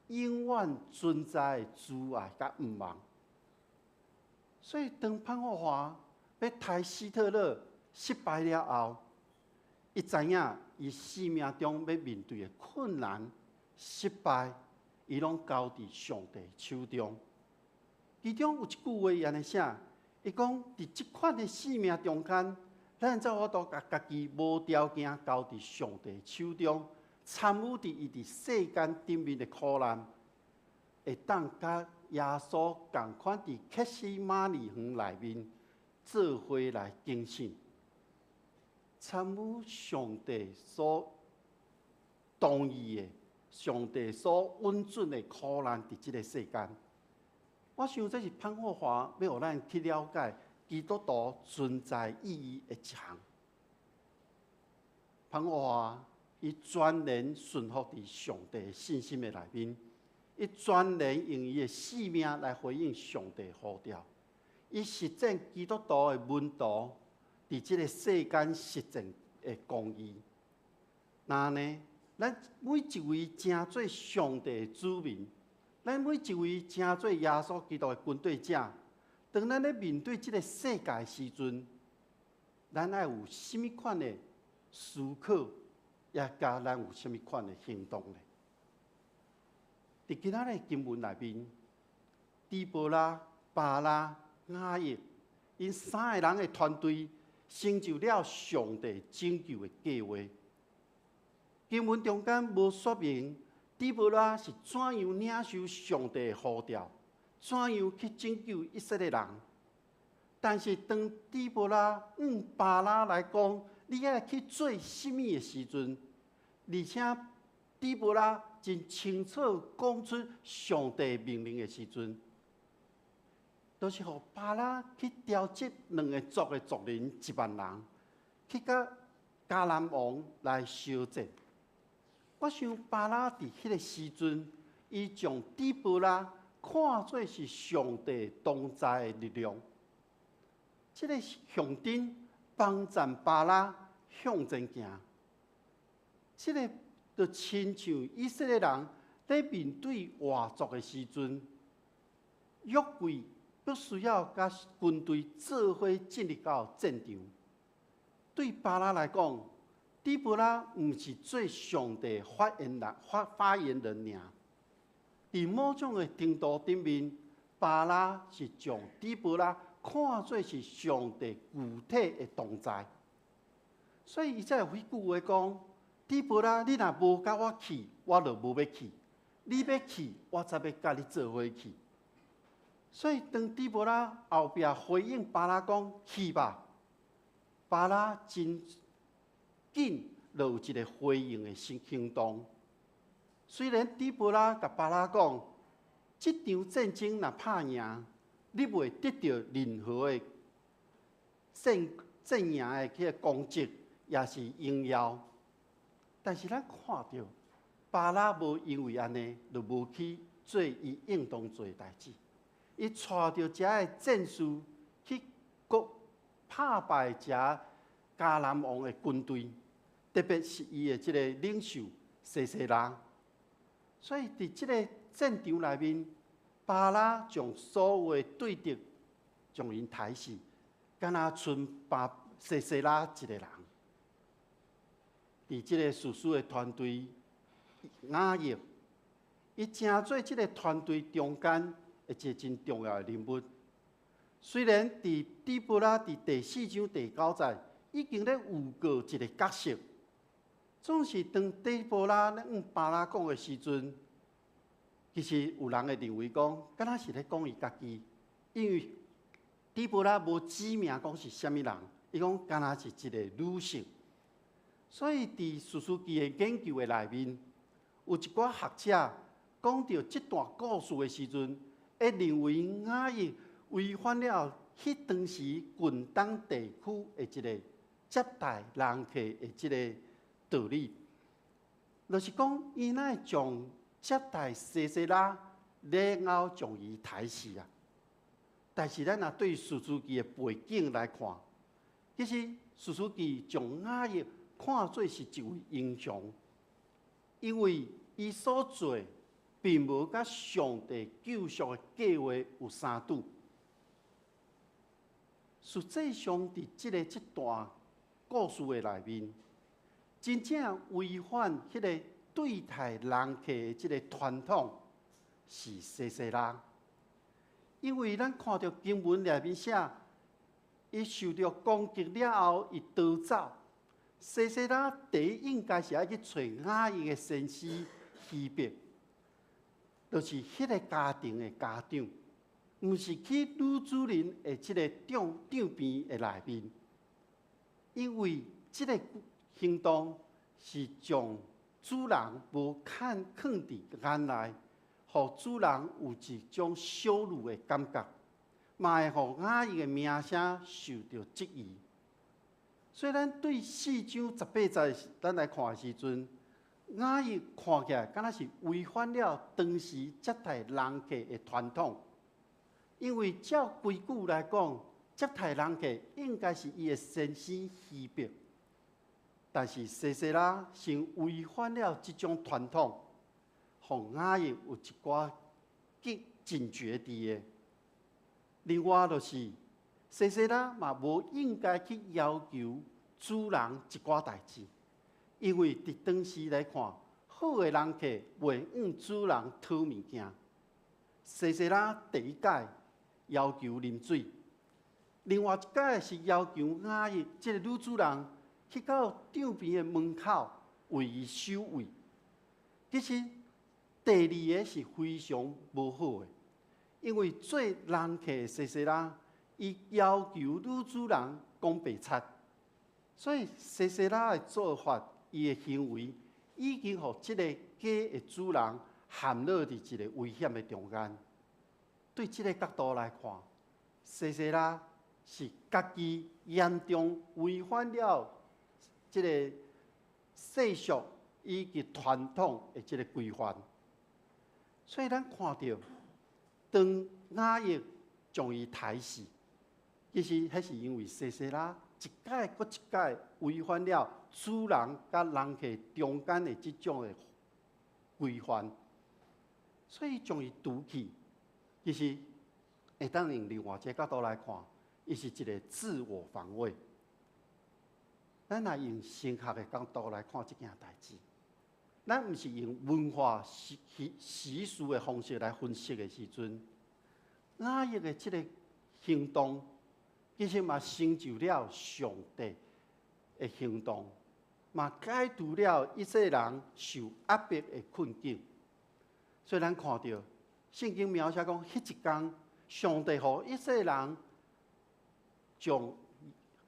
永远存在的慈爱甲毋忘。所以当潘国华要杀希特勒失败了后，伊知影伊生命中要面对的困难、失败，伊拢交伫上帝手中。其中有一句话安尼写，伊讲伫即款的生命中间，咱才有法度甲家己无条件交伫上帝手中，参与伫伊伫世间顶面的苦难，会当甲耶稣共款伫克西马尼园内面做伙来警醒，参与上帝所同意的、上帝所允准的苦难伫即个世间。我想这是潘国华要互咱去了解基督徒存在意义的一项。潘国华伊全然顺服伫上帝的信心的内面，伊全然用伊的性命来回应上帝的呼召。伊实践基督徒的门徒，伫即个世间实践的公义。那呢，咱每一位正做上帝的子民，咱每一位正做耶稣基督的军队者，当咱咧面对即个世界的时阵，咱爱有甚物款的思考，也加咱有甚物款的行动呢？伫今仔日经文内面，底波拉、巴拉、雅亿，因三个人的团队成就了上帝拯救的计划。经文中间无说明底波拉是怎样领受上帝的呼召，怎样去拯救以色列人。但是当底波拉巴拉来讲，你爱去做甚物的时阵，而且底波拉真清楚讲出上帝命令的时阵，都是互巴拉去调集两个族的族人10000人，去甲迦南王来相战。我想巴拉伫迄个时阵，伊将底波拉看做是上帝同在的力量，这个象征帮助巴拉向前行。这个就亲像以色列人在面对外族的时阵，约柜必须要甲军队做伙进入到战场。对巴拉来讲，底波拉毋是做上帝发言人尔。伫某种的程度顶面，巴拉是将底波拉看作是上帝具体的同在。所以伊才有迄句话讲：底波拉，你若无甲我去，我就无要去；你要去，我才要甲你做伙去。所以当底波拉后壁回应巴拉讲去吧，巴拉真紧就有一个回应的行动。虽然底波拉甲巴拉讲，这场战争若拍赢，你袂得到任何的战赢的迄个功绩，也是荣耀。但是咱看到巴拉无因为安尼，就无去做伊应当做的代志。伊带着遮的战士去拍败遮迦南王的军队，特别是伊的即个领袖西西拉。所以伫即个战场内面，巴拉将所有的对敌将因杀死，敢若剩西西拉一个人。伫即个士师的团队雅亿，伊成做即个团队中间一个真重要的人物。虽然伫底波拉伫第4章第9节已经咧有过一个角色，总是当底波拉咧向巴拉讲的时阵，其实有人会认为讲，敢若是咧讲伊家己，因为底波拉无指明讲是虾米人，伊讲敢若是一个女性。所以伫士师记的研究的内面，有一寡学者讲到这段故事的时阵，会认为雅亿违反了迄当时近东地区的一个接待人客的即个道理，就是讲伊乃将接待西西拉，然后将伊杀死啊。但是咱若对士师记的背景来看，其实士师记将雅亿看做是一位英雄，因为伊所做并无甲上帝救赎的计划有相拄。实际上，伫这段故事的内面，真正违反迄个对待人客的即个传统是西西拉，因为咱看到经文内面写，伊受到攻击了后，伊逃走。西西拉第一应该是要去找雅亿的先师希别，就是迄个家庭的家长，毋是去女主人的即个帐边的内面，因为即个行动是将主人无看伫眼内，互主人有一种羞辱的感觉，嘛会互雅亿的名声受到质疑。所以咱对4章18节咱来看的时阵，雅亿看起来敢若是违反了当时接待人客的传统，因为照规矩来讲，接待人客应该是伊的先师希别，但是西西拉先违反了这种传统，互雅亿有一寡真觉伫的。另外就是西西拉嘛无应该去要求主人一寡代志，因为伫当时来看，好的人客袂向主人讨物件。西西拉第一届要求啉水，另外一届是要求雅亿即个女主人去到帐边的门口为伊守卫。其实第二个是非常无好的，因为做人客的西西拉，伊要求女主人讲白贼，所以西西拉的做法，伊的行为已经互即个假的主人陷落伫一个危险的中间。对即个角度来看，西西拉是家己严重违反了即个世俗以及传统的即个规范。所以咱看到，当雅亿将伊杀死，其实迄是因为西西拉一届搁一届违反了主人甲人客中间的即种的规范，所以将伊除去。其实会当用另外一个角度来看，伊是一个自我防卫。咱若用神学的角度来看这件代志，咱毋是用文化习俗的方式来分析的时阵，雅各的这个行动，其实嘛成就了上帝的行动，嘛解除了一切人受压迫的困境。所以咱看到圣经描写讲，迄一天，上帝予以色列人将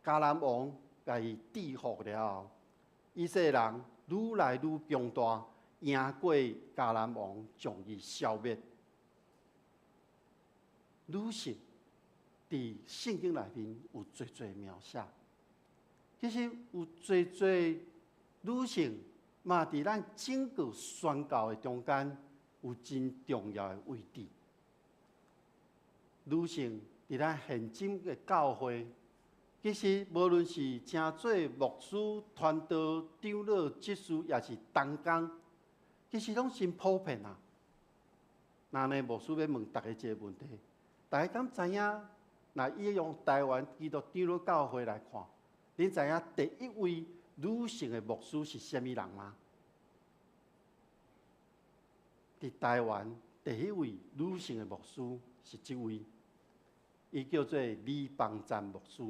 迦南王甲伊制服了后，以色列人愈来愈强大，赢过迦南王，将伊消灭。女性伫圣经内面有侪侪描写，其实有侪侪女性嘛，伫咱整个宣教的中间有真重要的位置。女性伫咱现今的教会，其实无论是正做牧师、传道、长老、执事，也是同工，其实拢真普遍啊。那呢，牧师要问大家一个问题：大家敢知影？若伊用台湾基督长老教会来看，恁知影第一位女性的牧师是啥物人吗？伫台湾第一位女性的牧师是这位，伊叫做李邦赞牧师。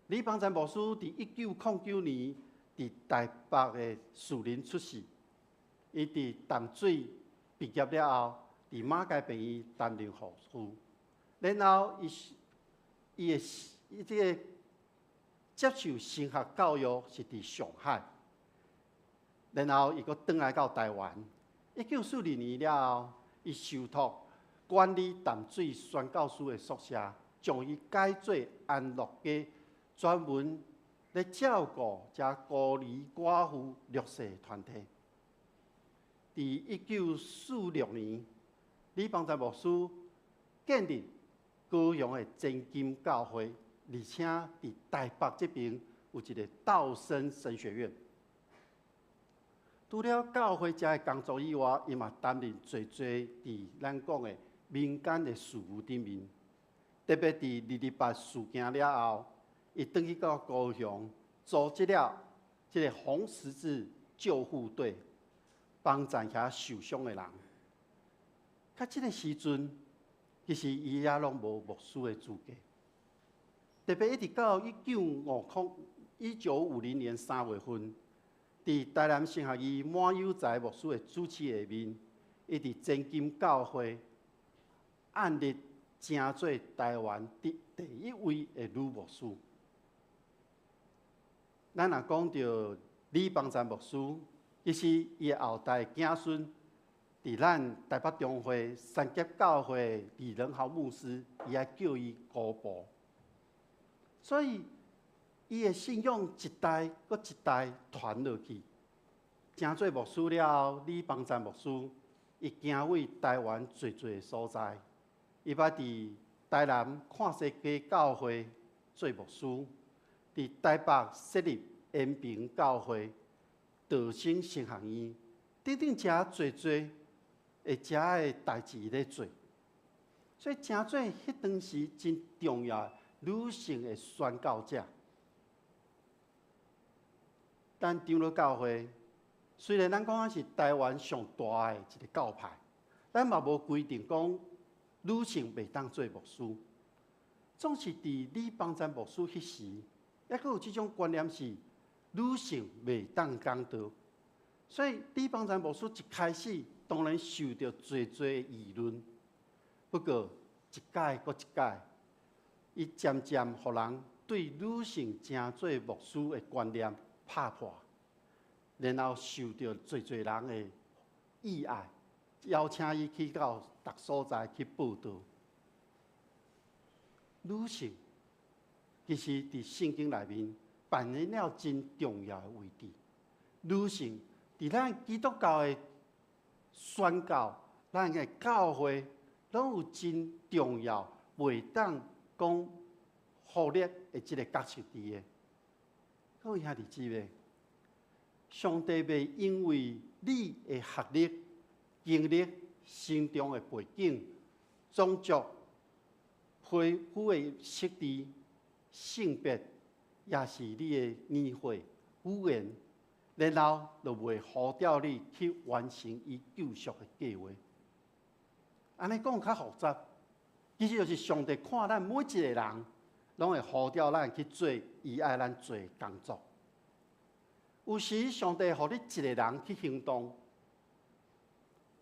李邦赞牧师伫1909年伫台北的树林出世，伊伫淡水毕业了后，伫马街病院担任护士，然后伊这个接受神学教育是伫上海，然后伊阁转来到台湾。1942年了后，伊受托管理淡水宣教师的宿舍，将伊改做安乐家，专门来照顾遮孤儿寡妇弱势团体。伫1946年，李邦赞牧师建立高雄的真金教会，而且伫台北这边有一个道生神学院。除了教会遮的工作以外，伊嘛担任侪伫咱讲的民间的事务顶面。特别伫228事件了后，伊转去到高雄，组织了这个红十字救护队，帮助遐受伤的人。到这个时阵，其实伊也拢无牧师的资格。特别一直到1950年3月份。伫台南神学院满有才牧师的主持下面，伊伫真金教会按立成做台湾第一位的女牧师。咱若讲到李邦赞牧师，其实伊的后代子孙伫咱台北中会三结教会李仁豪牧师，伊也叫伊姑婆。所以伊的信仰一代搁一代传落去，成做牧师了后，李邦赞牧师，伊行为台湾侪的所在。伊捌伫台南看世界教会做牧师，伫台北设立延平教会、道生神学院，等等遮侪会遮的代志咧做。所以真做迄当时真重要女性的宣教者。咱长老教会虽然咱讲是台湾上大的一个教派，咱嘛无规定讲女性袂当做牧师。总是伫李邦赞牧师迄时，抑阁有即种观念是女性袂当讲道。所以李邦赞牧师一开始当然受到侪议论，不过一届搁一届，伊渐渐互人对女性正做牧师的观念拍破，然后受到侪人的意爱，邀请伊去到各所在去报道。女性其实伫圣经内面扮演了真重要的位置。女性伫咱基督教的宣教，咱的教会拢有真重要，袂当讲忽略的即个角色伫的。各位兄弟姊妹，上帝袂因为你的学历、经历、成长的背景、种族、恢复的色地、性别，也是你的年岁、语言，然后就会呼召你去完成伊救赎的计划。安尼讲较复杂，其实就是上帝看咱每一个人，拢会呼召咱去做伊爱咱做的工作。有时上帝互你一个人去行动，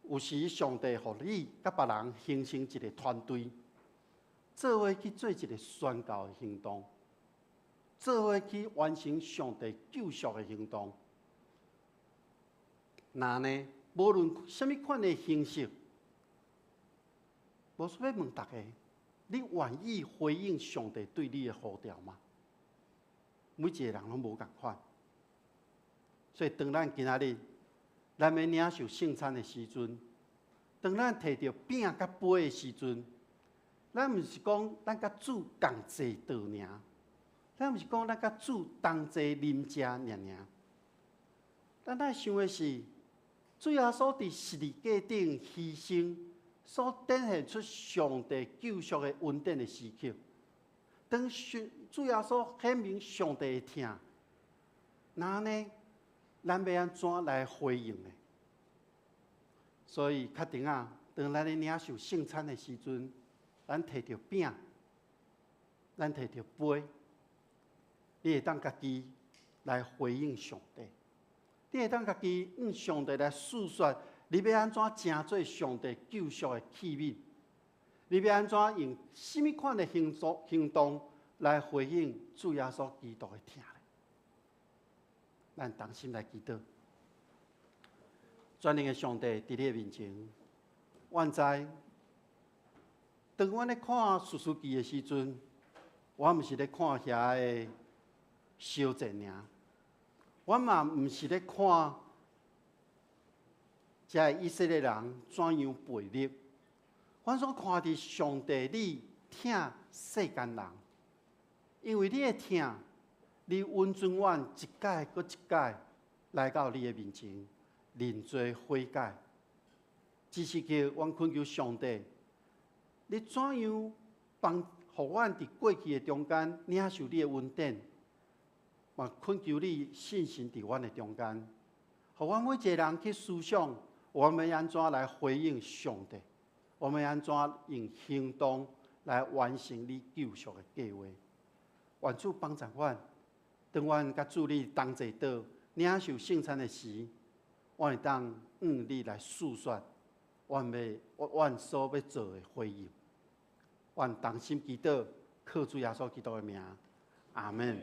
有时上帝互你甲别人形成一个团队，做伙去做一个宣教的行动，做伙去完成上帝救赎的行动。那呢，无论什么款的形式，我想要问大家：你愿意回应上帝对你的呼召吗？每一个人拢无共款。所以，当咱今仔日咱要领受圣餐的时阵，当咱摕到饼甲杯的时阵，咱毋是讲咱甲主共坐道尔，咱毋是讲咱甲主同齐啉食尔。咱爱想的是，主耶稣伫十字架顶牺牲，所展现出上帝救赎的恩典的时刻。当主耶稣显明上帝的疼，那呢？咱要安怎来回应呢？所以，确定啊，当咱咧领受圣餐的时阵，咱摕着饼，咱摕着杯，你会当家己来回应上帝。你会当家己向上帝来诉说，你要安怎成做上帝救赎的器皿？你要安怎用什么款的行动来回应主耶稣基督的疼？咱同心来祈祷，全能的上帝伫你的面前，愿知，当阮咧看士师记的时阵，我毋是咧看遐的修正尔，我嘛毋是咧看遮以色列人怎样背逆，我所看的上帝你疼世间人，因为你的疼。你温存阮一届搁一届来到你的面前，认罪悔改，只是叫阮恳求上帝，你怎样帮互阮伫过去的中间领受你的恩典，嘛恳求你信心伫阮的中间，互阮每一个人去思想，我们安怎来回应上帝，我们安怎用行动来完成你救赎的计划。愿主帮助阮。当阮甲主你同齐倒领受圣餐的时，阮会当你来诉说，阮所要做的回应。阮同心祈祷，靠主耶稣基督的名，阿门。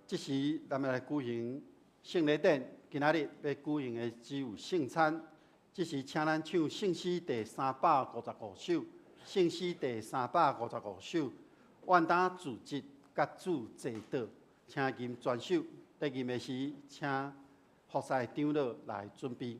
这时，咱们来举行圣礼典。今仔日要举行的只有圣餐。这时，请咱唱圣诗第355首。圣诗第355首，愿打自责，甲主坐倒，请吟全首。在吟的时，请服侍长老来准备。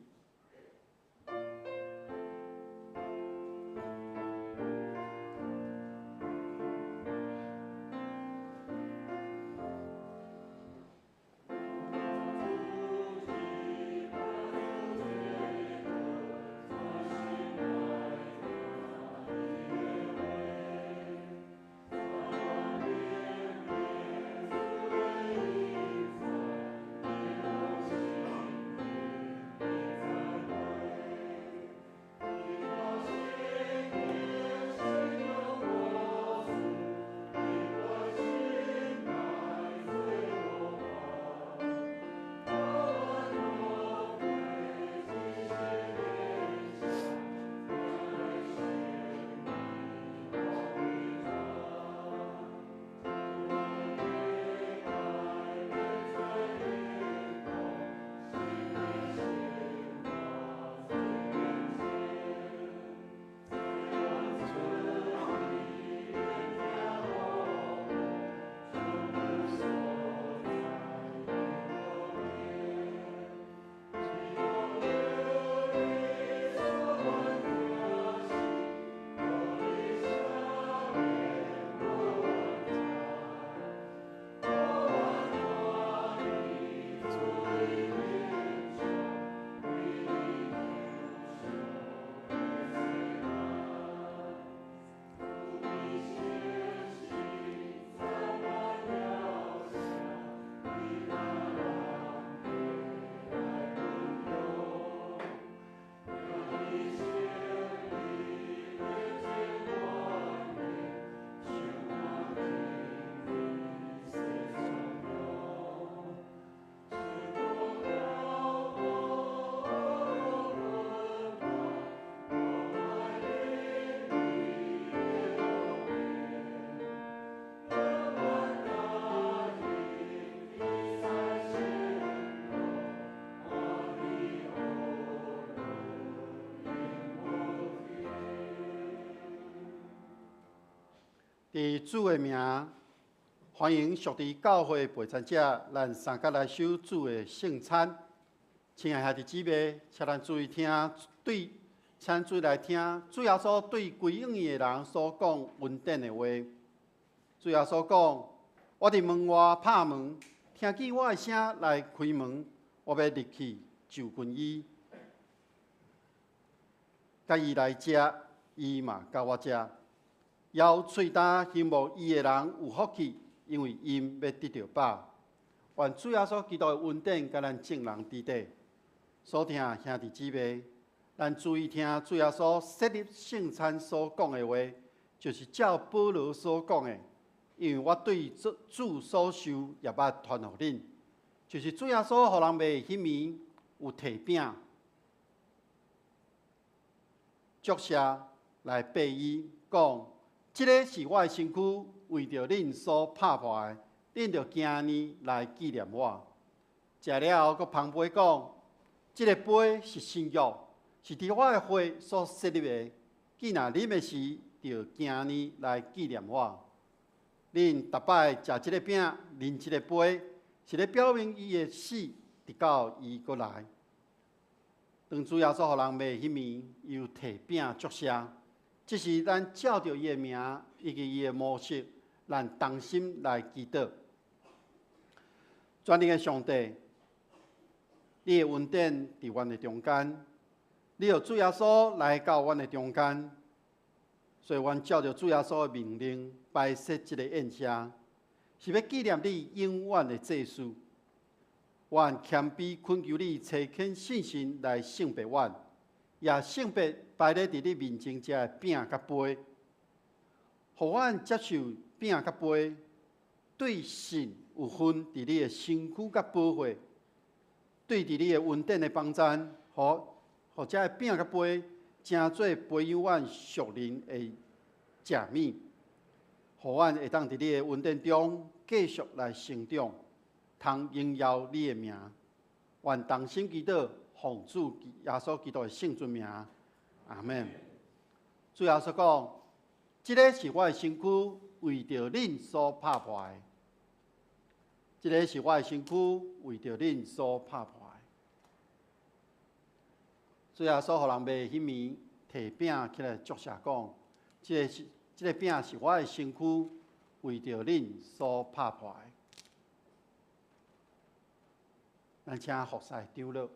伫主的名，欢迎属伫教会陪餐者，咱三甲来守主的圣餐。亲爱兄弟姊妹，请咱注意听，请注意来听，主耶稣对归应伊的人所讲恩典的话。主耶稣讲：“我伫门外拍门，听见我的声来开门，我要入去就近伊，甲伊来食，伊嘛甲我食。要喙干羡慕伊的人有福气，因为因要得到饱。”愿主耶稣基督的恩典甲咱众人伫底。所听兄弟姊妹，咱注意听主耶稣设立圣餐所讲的话，就是照保罗所讲的。因为我对主所受也捌传互恁，就是主耶稣互人卖迄暝有摕饼，祝谢来拜伊，讲：即个是我的身躯，为着恁所拍破的，恁着今年来纪念我。食了后，佫旁杯讲：即个杯是新约，是伫我的血所设立的。既然啉的时，着今年来纪念我。恁逐摆食即个饼，啉即个杯，是咧表明伊的死，直到伊过来。当主耶稣互人卖迄暝，伊有摕饼祝谢，这是咱照着伊的名以及伊的模式，咱同心来祈祷。全能的上帝，你的恩典伫阮的中间，你有主耶稣来到阮的中间。所以，阮照着主耶稣的命令摆设这个宴车，是要纪念你永远的祭祀。阮谦卑恳求你垂肯信心来圣别阮，也圣别摆咧伫你面前这饼甲杯，互阮接受饼甲杯，对神有份伫你的身躯甲保护，对伫你的恩典的帮赞，互这饼甲杯。正做培养阮属灵的食物，互阮会当伫你的恩典中继续来成长，通荣耀你的名。愿同心祈祷，奉主耶稣基督的圣尊名，阿门。主耶稣讲：“这个是我的身躯，为着恁所拍破的。这个是我的身躯，为着恁所拍破的。”主耶稣互人卖迄暝，摕饼起来祝谢讲：“这个饼是我的身躯，为着恁所拍破的。”咱请服侍长老。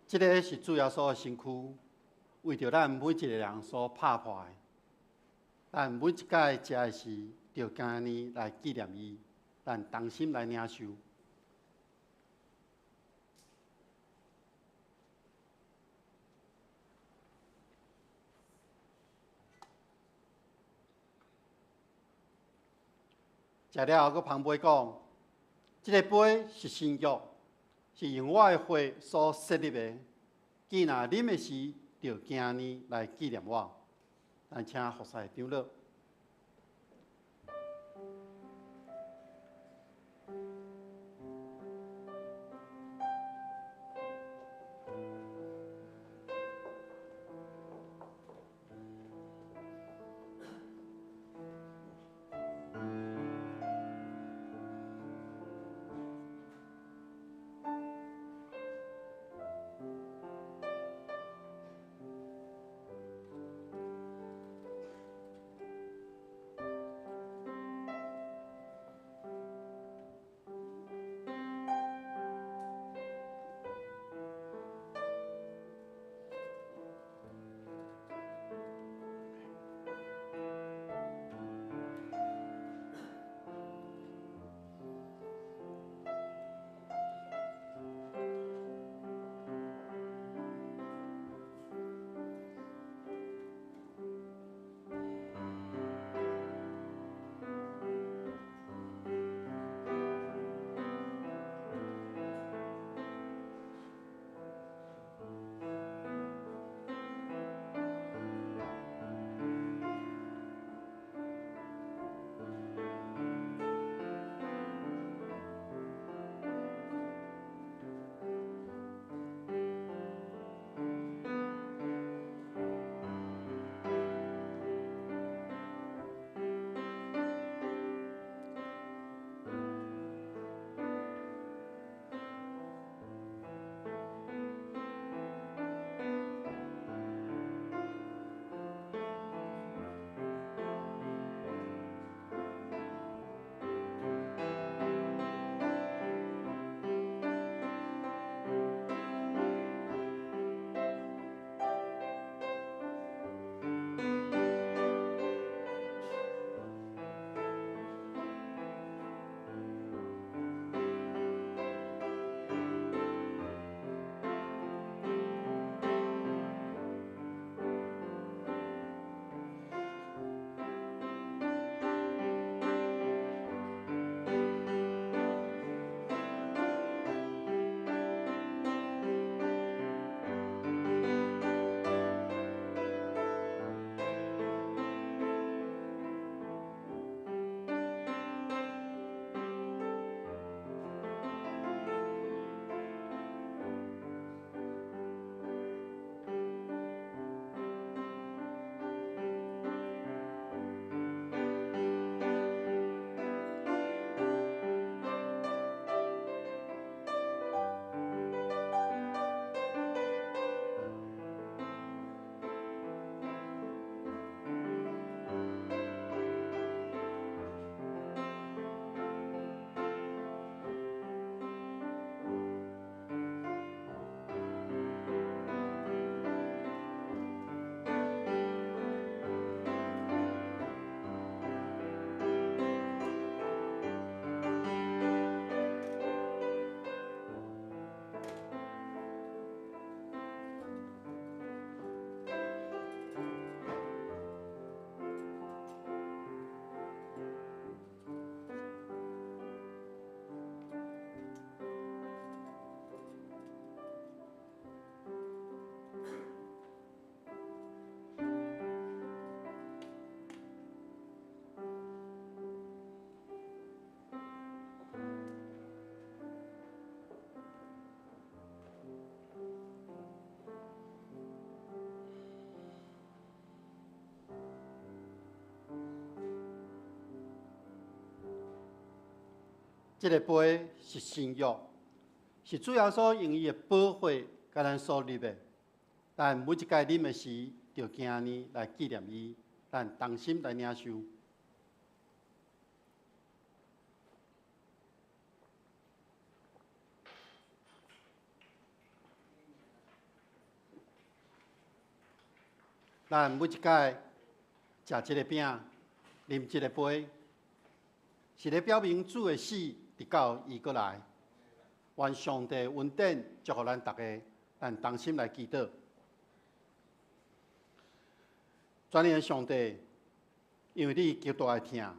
这个是主耶稣的身躯，为着咱每一个人所拍破的。咱每一届食的时，就今日来纪念伊，咱同心来领受。食了后，佫旁边讲，这个杯是新约，是用我的血所设立的。既然啉的时，就今日来纪念我。咱请服侍长老。这个杯是新约，是主要所用伊的宝血甲咱所立的。但每一届啉的时，就今日来纪念伊，咱同心来领受。咱每一届食这个饼，啉这个杯，是咧表明主的死，直到伊过来。愿上帝恩典祝福咱大家，咱同心来祈祷。全能的上帝，因为你极大的疼，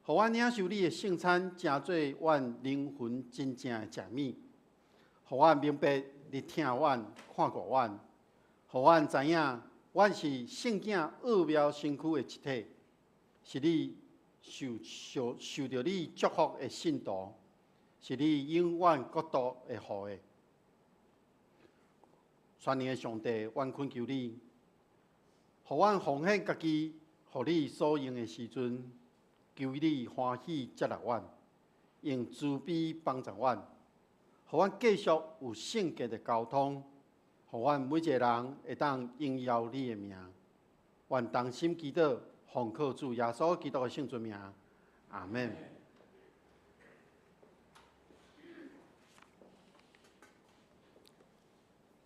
互阮领受你的圣餐，成做阮灵魂真正的食物。互阮明白你听阮、看顾阮，互阮知影，阮是圣境奥妙身躯的一体，是你受到你祝福的信徒，是你永远国度的护的。全能的上帝，阮恳求你，互阮奉献家己，互你所用的时阵，求你欢喜接纳阮，用慈悲帮助阮，互阮继续有圣洁的交通，互阮每一个人会当荣耀你的名。愿同心祈祷，奉靠主耶稣基督的圣尊名，阿门。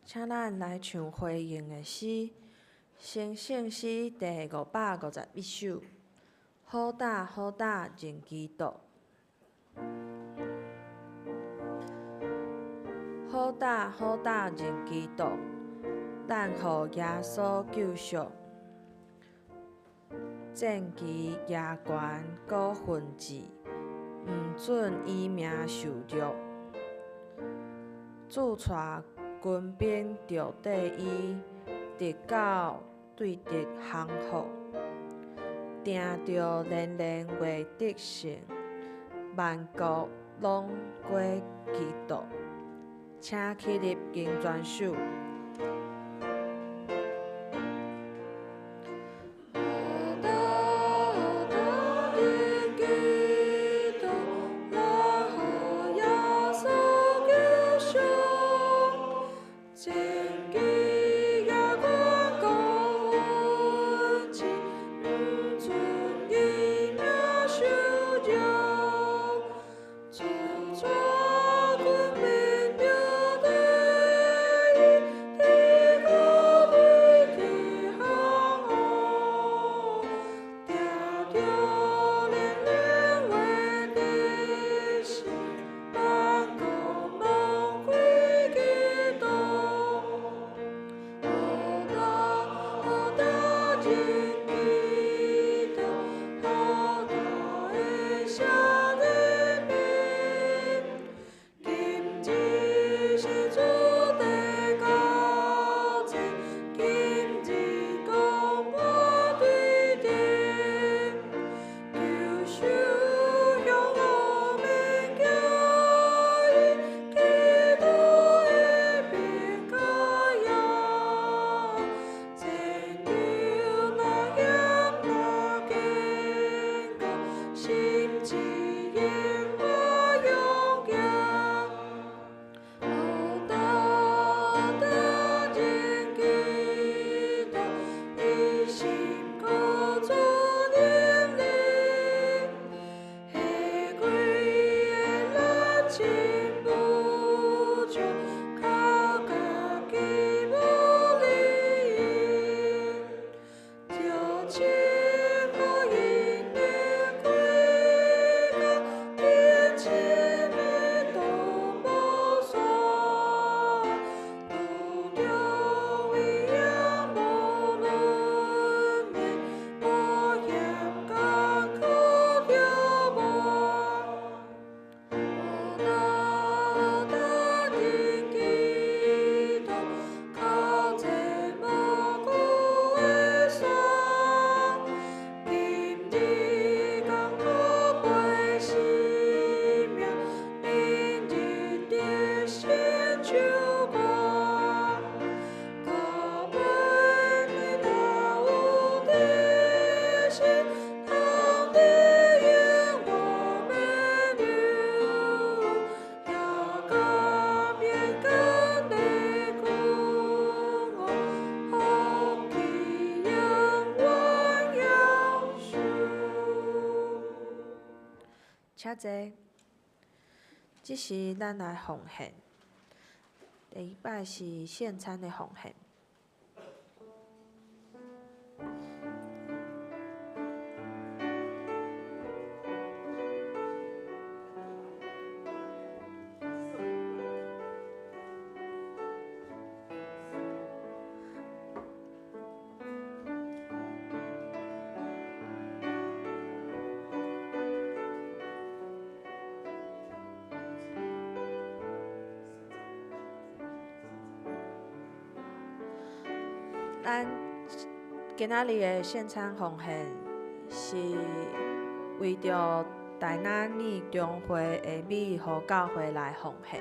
请咱来唱回应的诗，先圣诗第551首，好打好打认基督，好打好打认基督，咱互耶稣救赎，战旗耶悬高分治，毋准伊名受辱，主带军兵着缀伊，直到对敌降服，定着连连为得胜，万国拢归基督。请起立敬全首。请坐，这是咱来奉献。第一摆是献餐的奉献。咱今仔日的献餐奉献是为着大南义中会的美义和教会来奉献。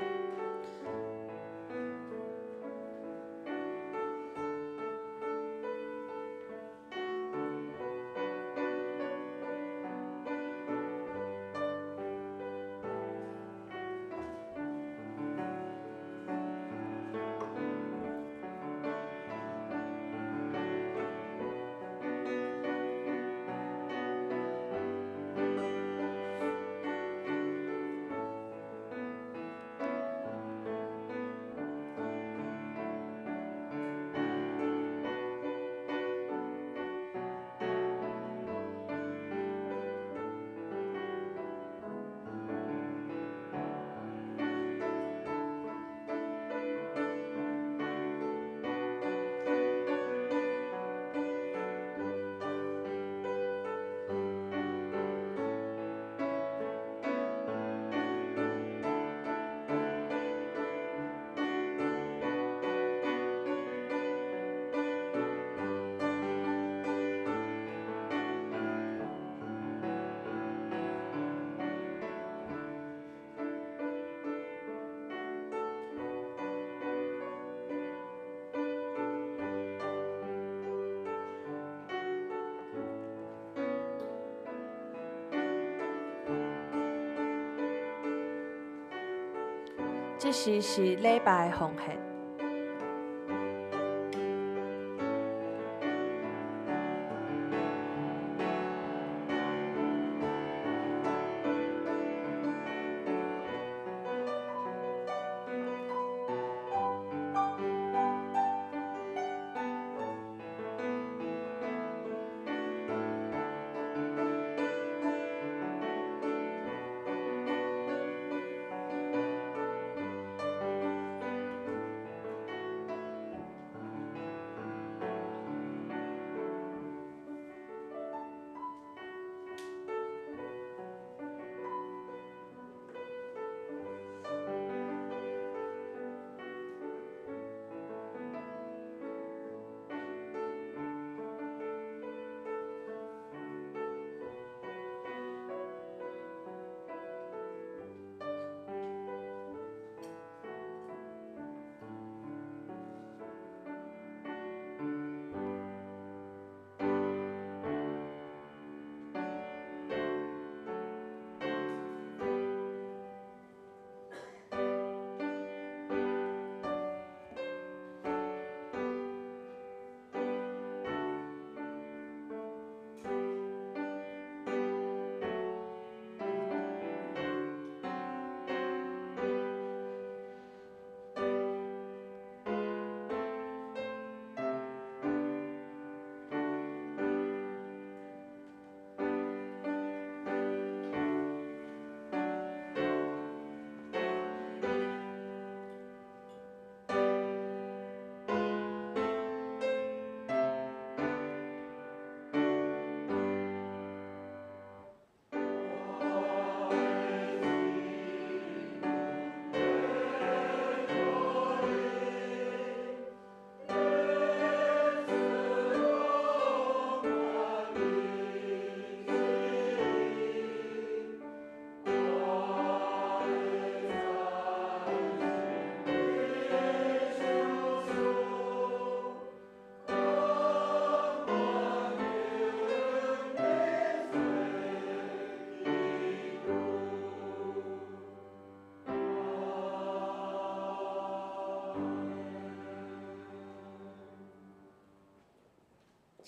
即时是礼拜奉献。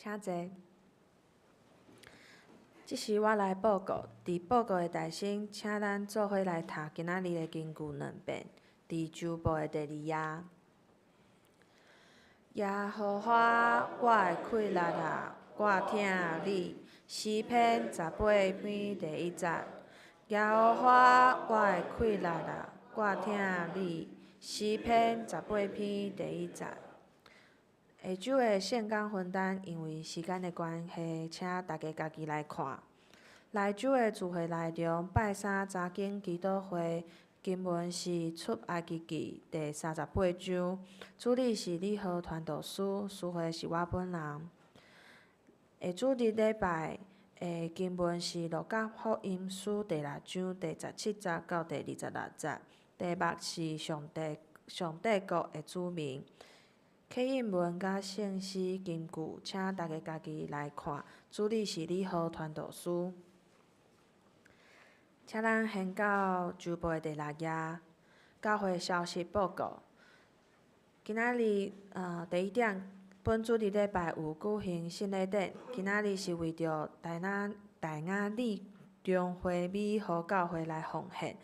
请坐。即时我来报告，伫报告的大先，请咱做伙来读今仔日的经句两遍。伫周报的第2页。耶和华我的快乐啊，我听你。诗篇18篇第1节。耶和华我的快乐啊，我听你。诗篇18篇第1节。下周的献工分担，因为时间的关系，请大家家己来看。来周的聚会内容，拜三查经祈祷会，经文是出埃及记第38章，主理是理和传道师，词汇是我本人。下主日礼拜的经文是路加福音书第6章第17节到第26节，题目是上帝国的子民。启引文甲圣诗金句，请大家家己来看。主理是理和传道师。请咱先到周报第6页，教会消息报告。今仔日第一点，本主日礼拜有举行圣礼典。今仔日是为着大雅理中华美好教会来奉献。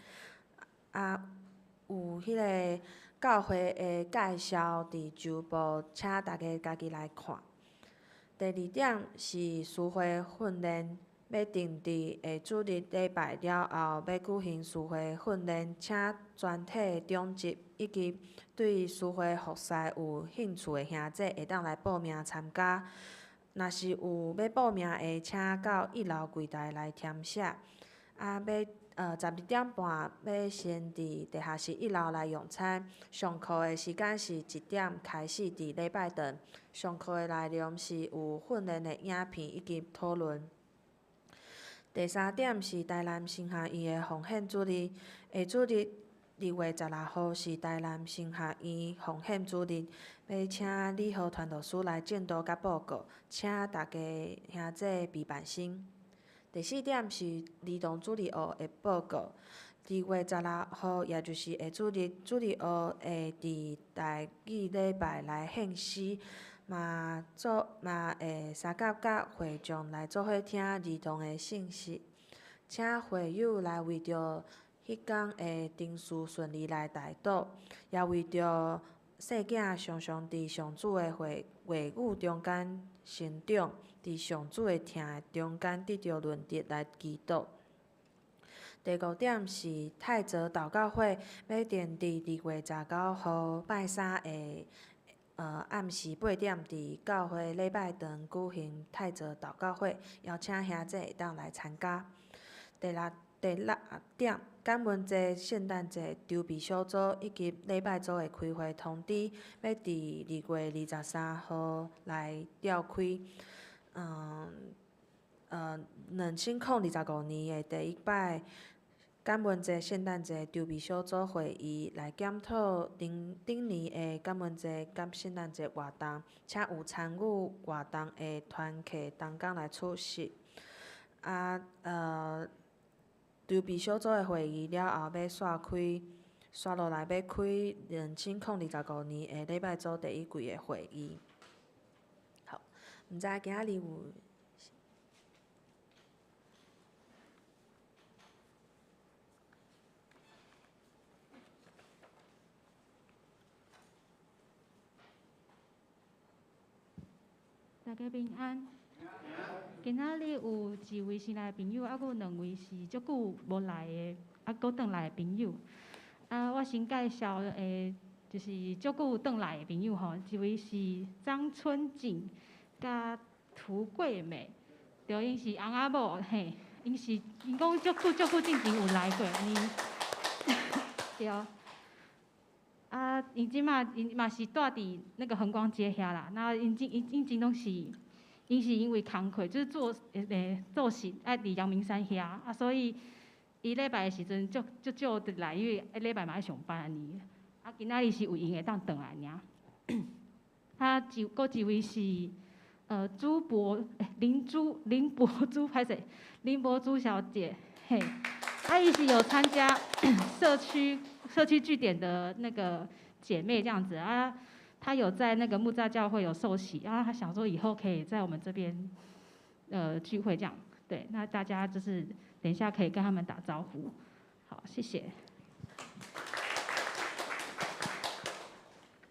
有迄个教会的介绍伫周报，请大家家己来看。第二点是诗会训练，要定伫下主日礼拜了后要举行诗会训练，请全体中级以及对诗会服饰有兴趣的兄弟会当来报名参加。若是有要报名的，请到1楼柜台来填写。12点半要先伫地下室1楼来用餐。上课的时间是1点开始，伫礼拜堂。上课的内容是有训练的影片以及讨论。第3点是台南神学院的奉献主日。下主日2月16号是台南神学院奉献主日，要请理和传道师来监督甲报告，请大家兄弟备办心。第4点是儿童主日学的报告。2月16号，也就是下主日学会伫第2礼拜来献诗，嘛会相甲甲会众来做伙听儿童的信息，请会友来为着迄天的定事顺利来代祷，也为着细囝常常伫上主的话语中间成长，伫上主的听的中间得到润泽来祈祷。第5点是泰泽祷告会，要定伫2月19号拜三的暗时8点，伫教会礼拜堂举行泰泽祷告会，邀请兄弟会当来参加。第6点，感恩节、圣诞节筹备小组以及礼拜组的开会通知，要伫2月23号来召开。2025年的第一摆感恩节、圣诞节筹备小组会议，来检讨顶年的感恩节甲圣诞节活动，请有参与活动的团客同工来出席。筹备小组的会议了后，要刷落来要开2025年的礼拜组第一季的会议。好，毋知今仔日有。大家平安。今仔日有一位新来的朋友，还佫有2位是足久无来的，佫转来的朋友。我先介绍就是足久转来的朋友吼，一位是张春静，甲涂桂美，着因是翁仔某嘿，因讲足久之前有来过，安尼对。因嘛是住伫那个恒光街遐啦，那因拢是，因是因为工课就是做事爱伫阳明山遐，所以伊礼拜的时阵足少得来，因为礼拜嘛爱上班安尼。今仔日是有闲会当转来尔。佫一位是林博珠，歹势，林博珠小姐，嘿，伊是有参加社区据点的那个姐妹这样子啊，她有在那个木栅教会有受洗，然后她想说以后可以在我们这边聚会这样，对，那大家就是等一下可以跟他们打招呼，好，谢谢。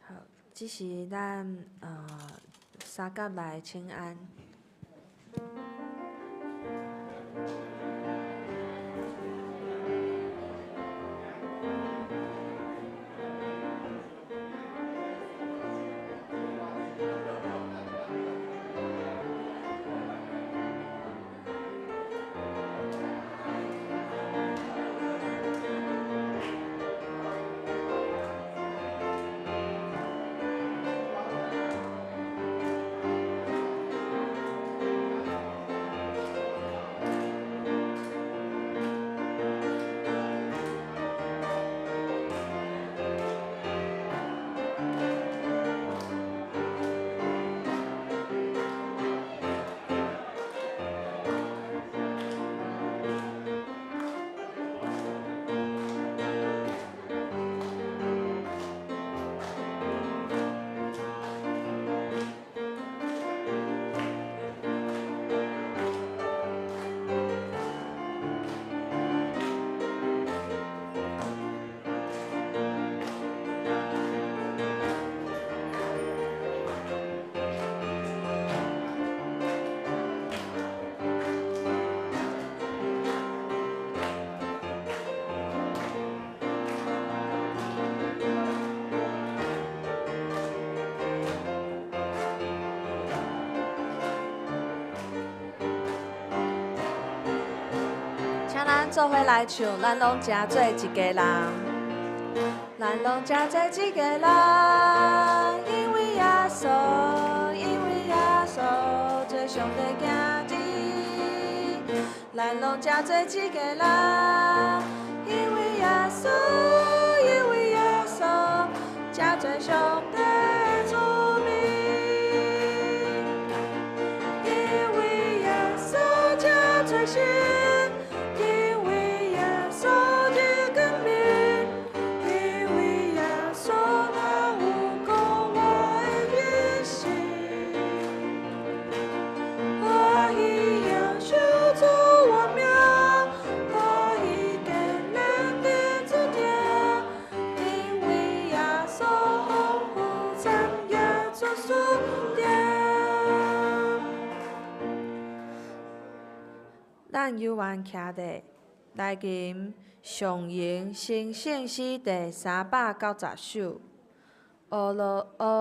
好，这是咱三甲来请安。做伙来唱，咱拢真做一家人，咱拢真做一家人，因为耶稣，因为耶稣做上帝囝子，咱拢真做一家人，因为耶稣，因为耶稣真做上帝的子民，因为耶稣真做神。咱犹原徛伫来吟上吟新圣诗第390首，俄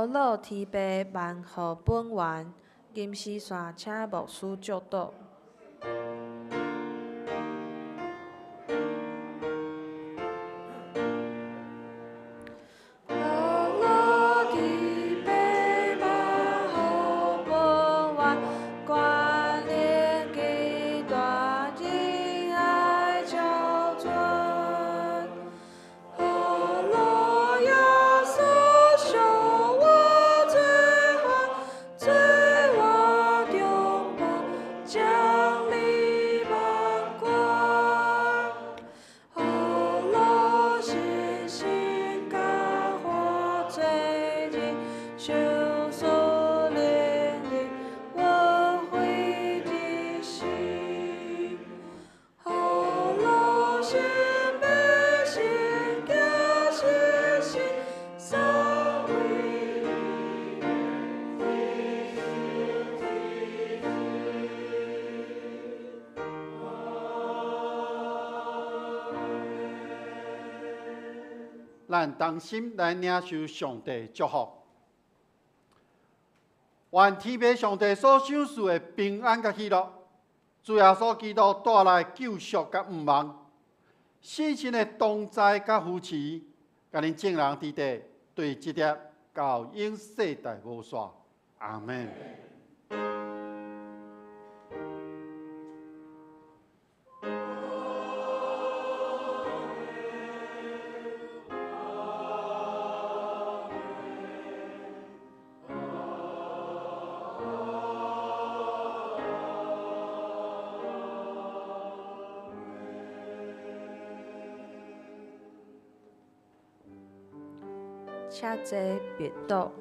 罗提贝万号本源，吟诗线请牧师祝祷。咱同心来领受上帝祝福。愿天父上帝所赏赐的平安甲喜乐，主耶稣基督带来救赎甲毋忘，信心的同在甲扶持，甲恁众人伫地对这点到永世代无煞。阿门。且坐别倒。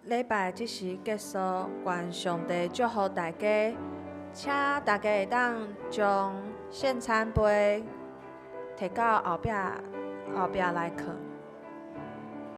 礼拜即时结束，愿上帝祝福大家，请大家会当将圣餐杯摕到后壁来放。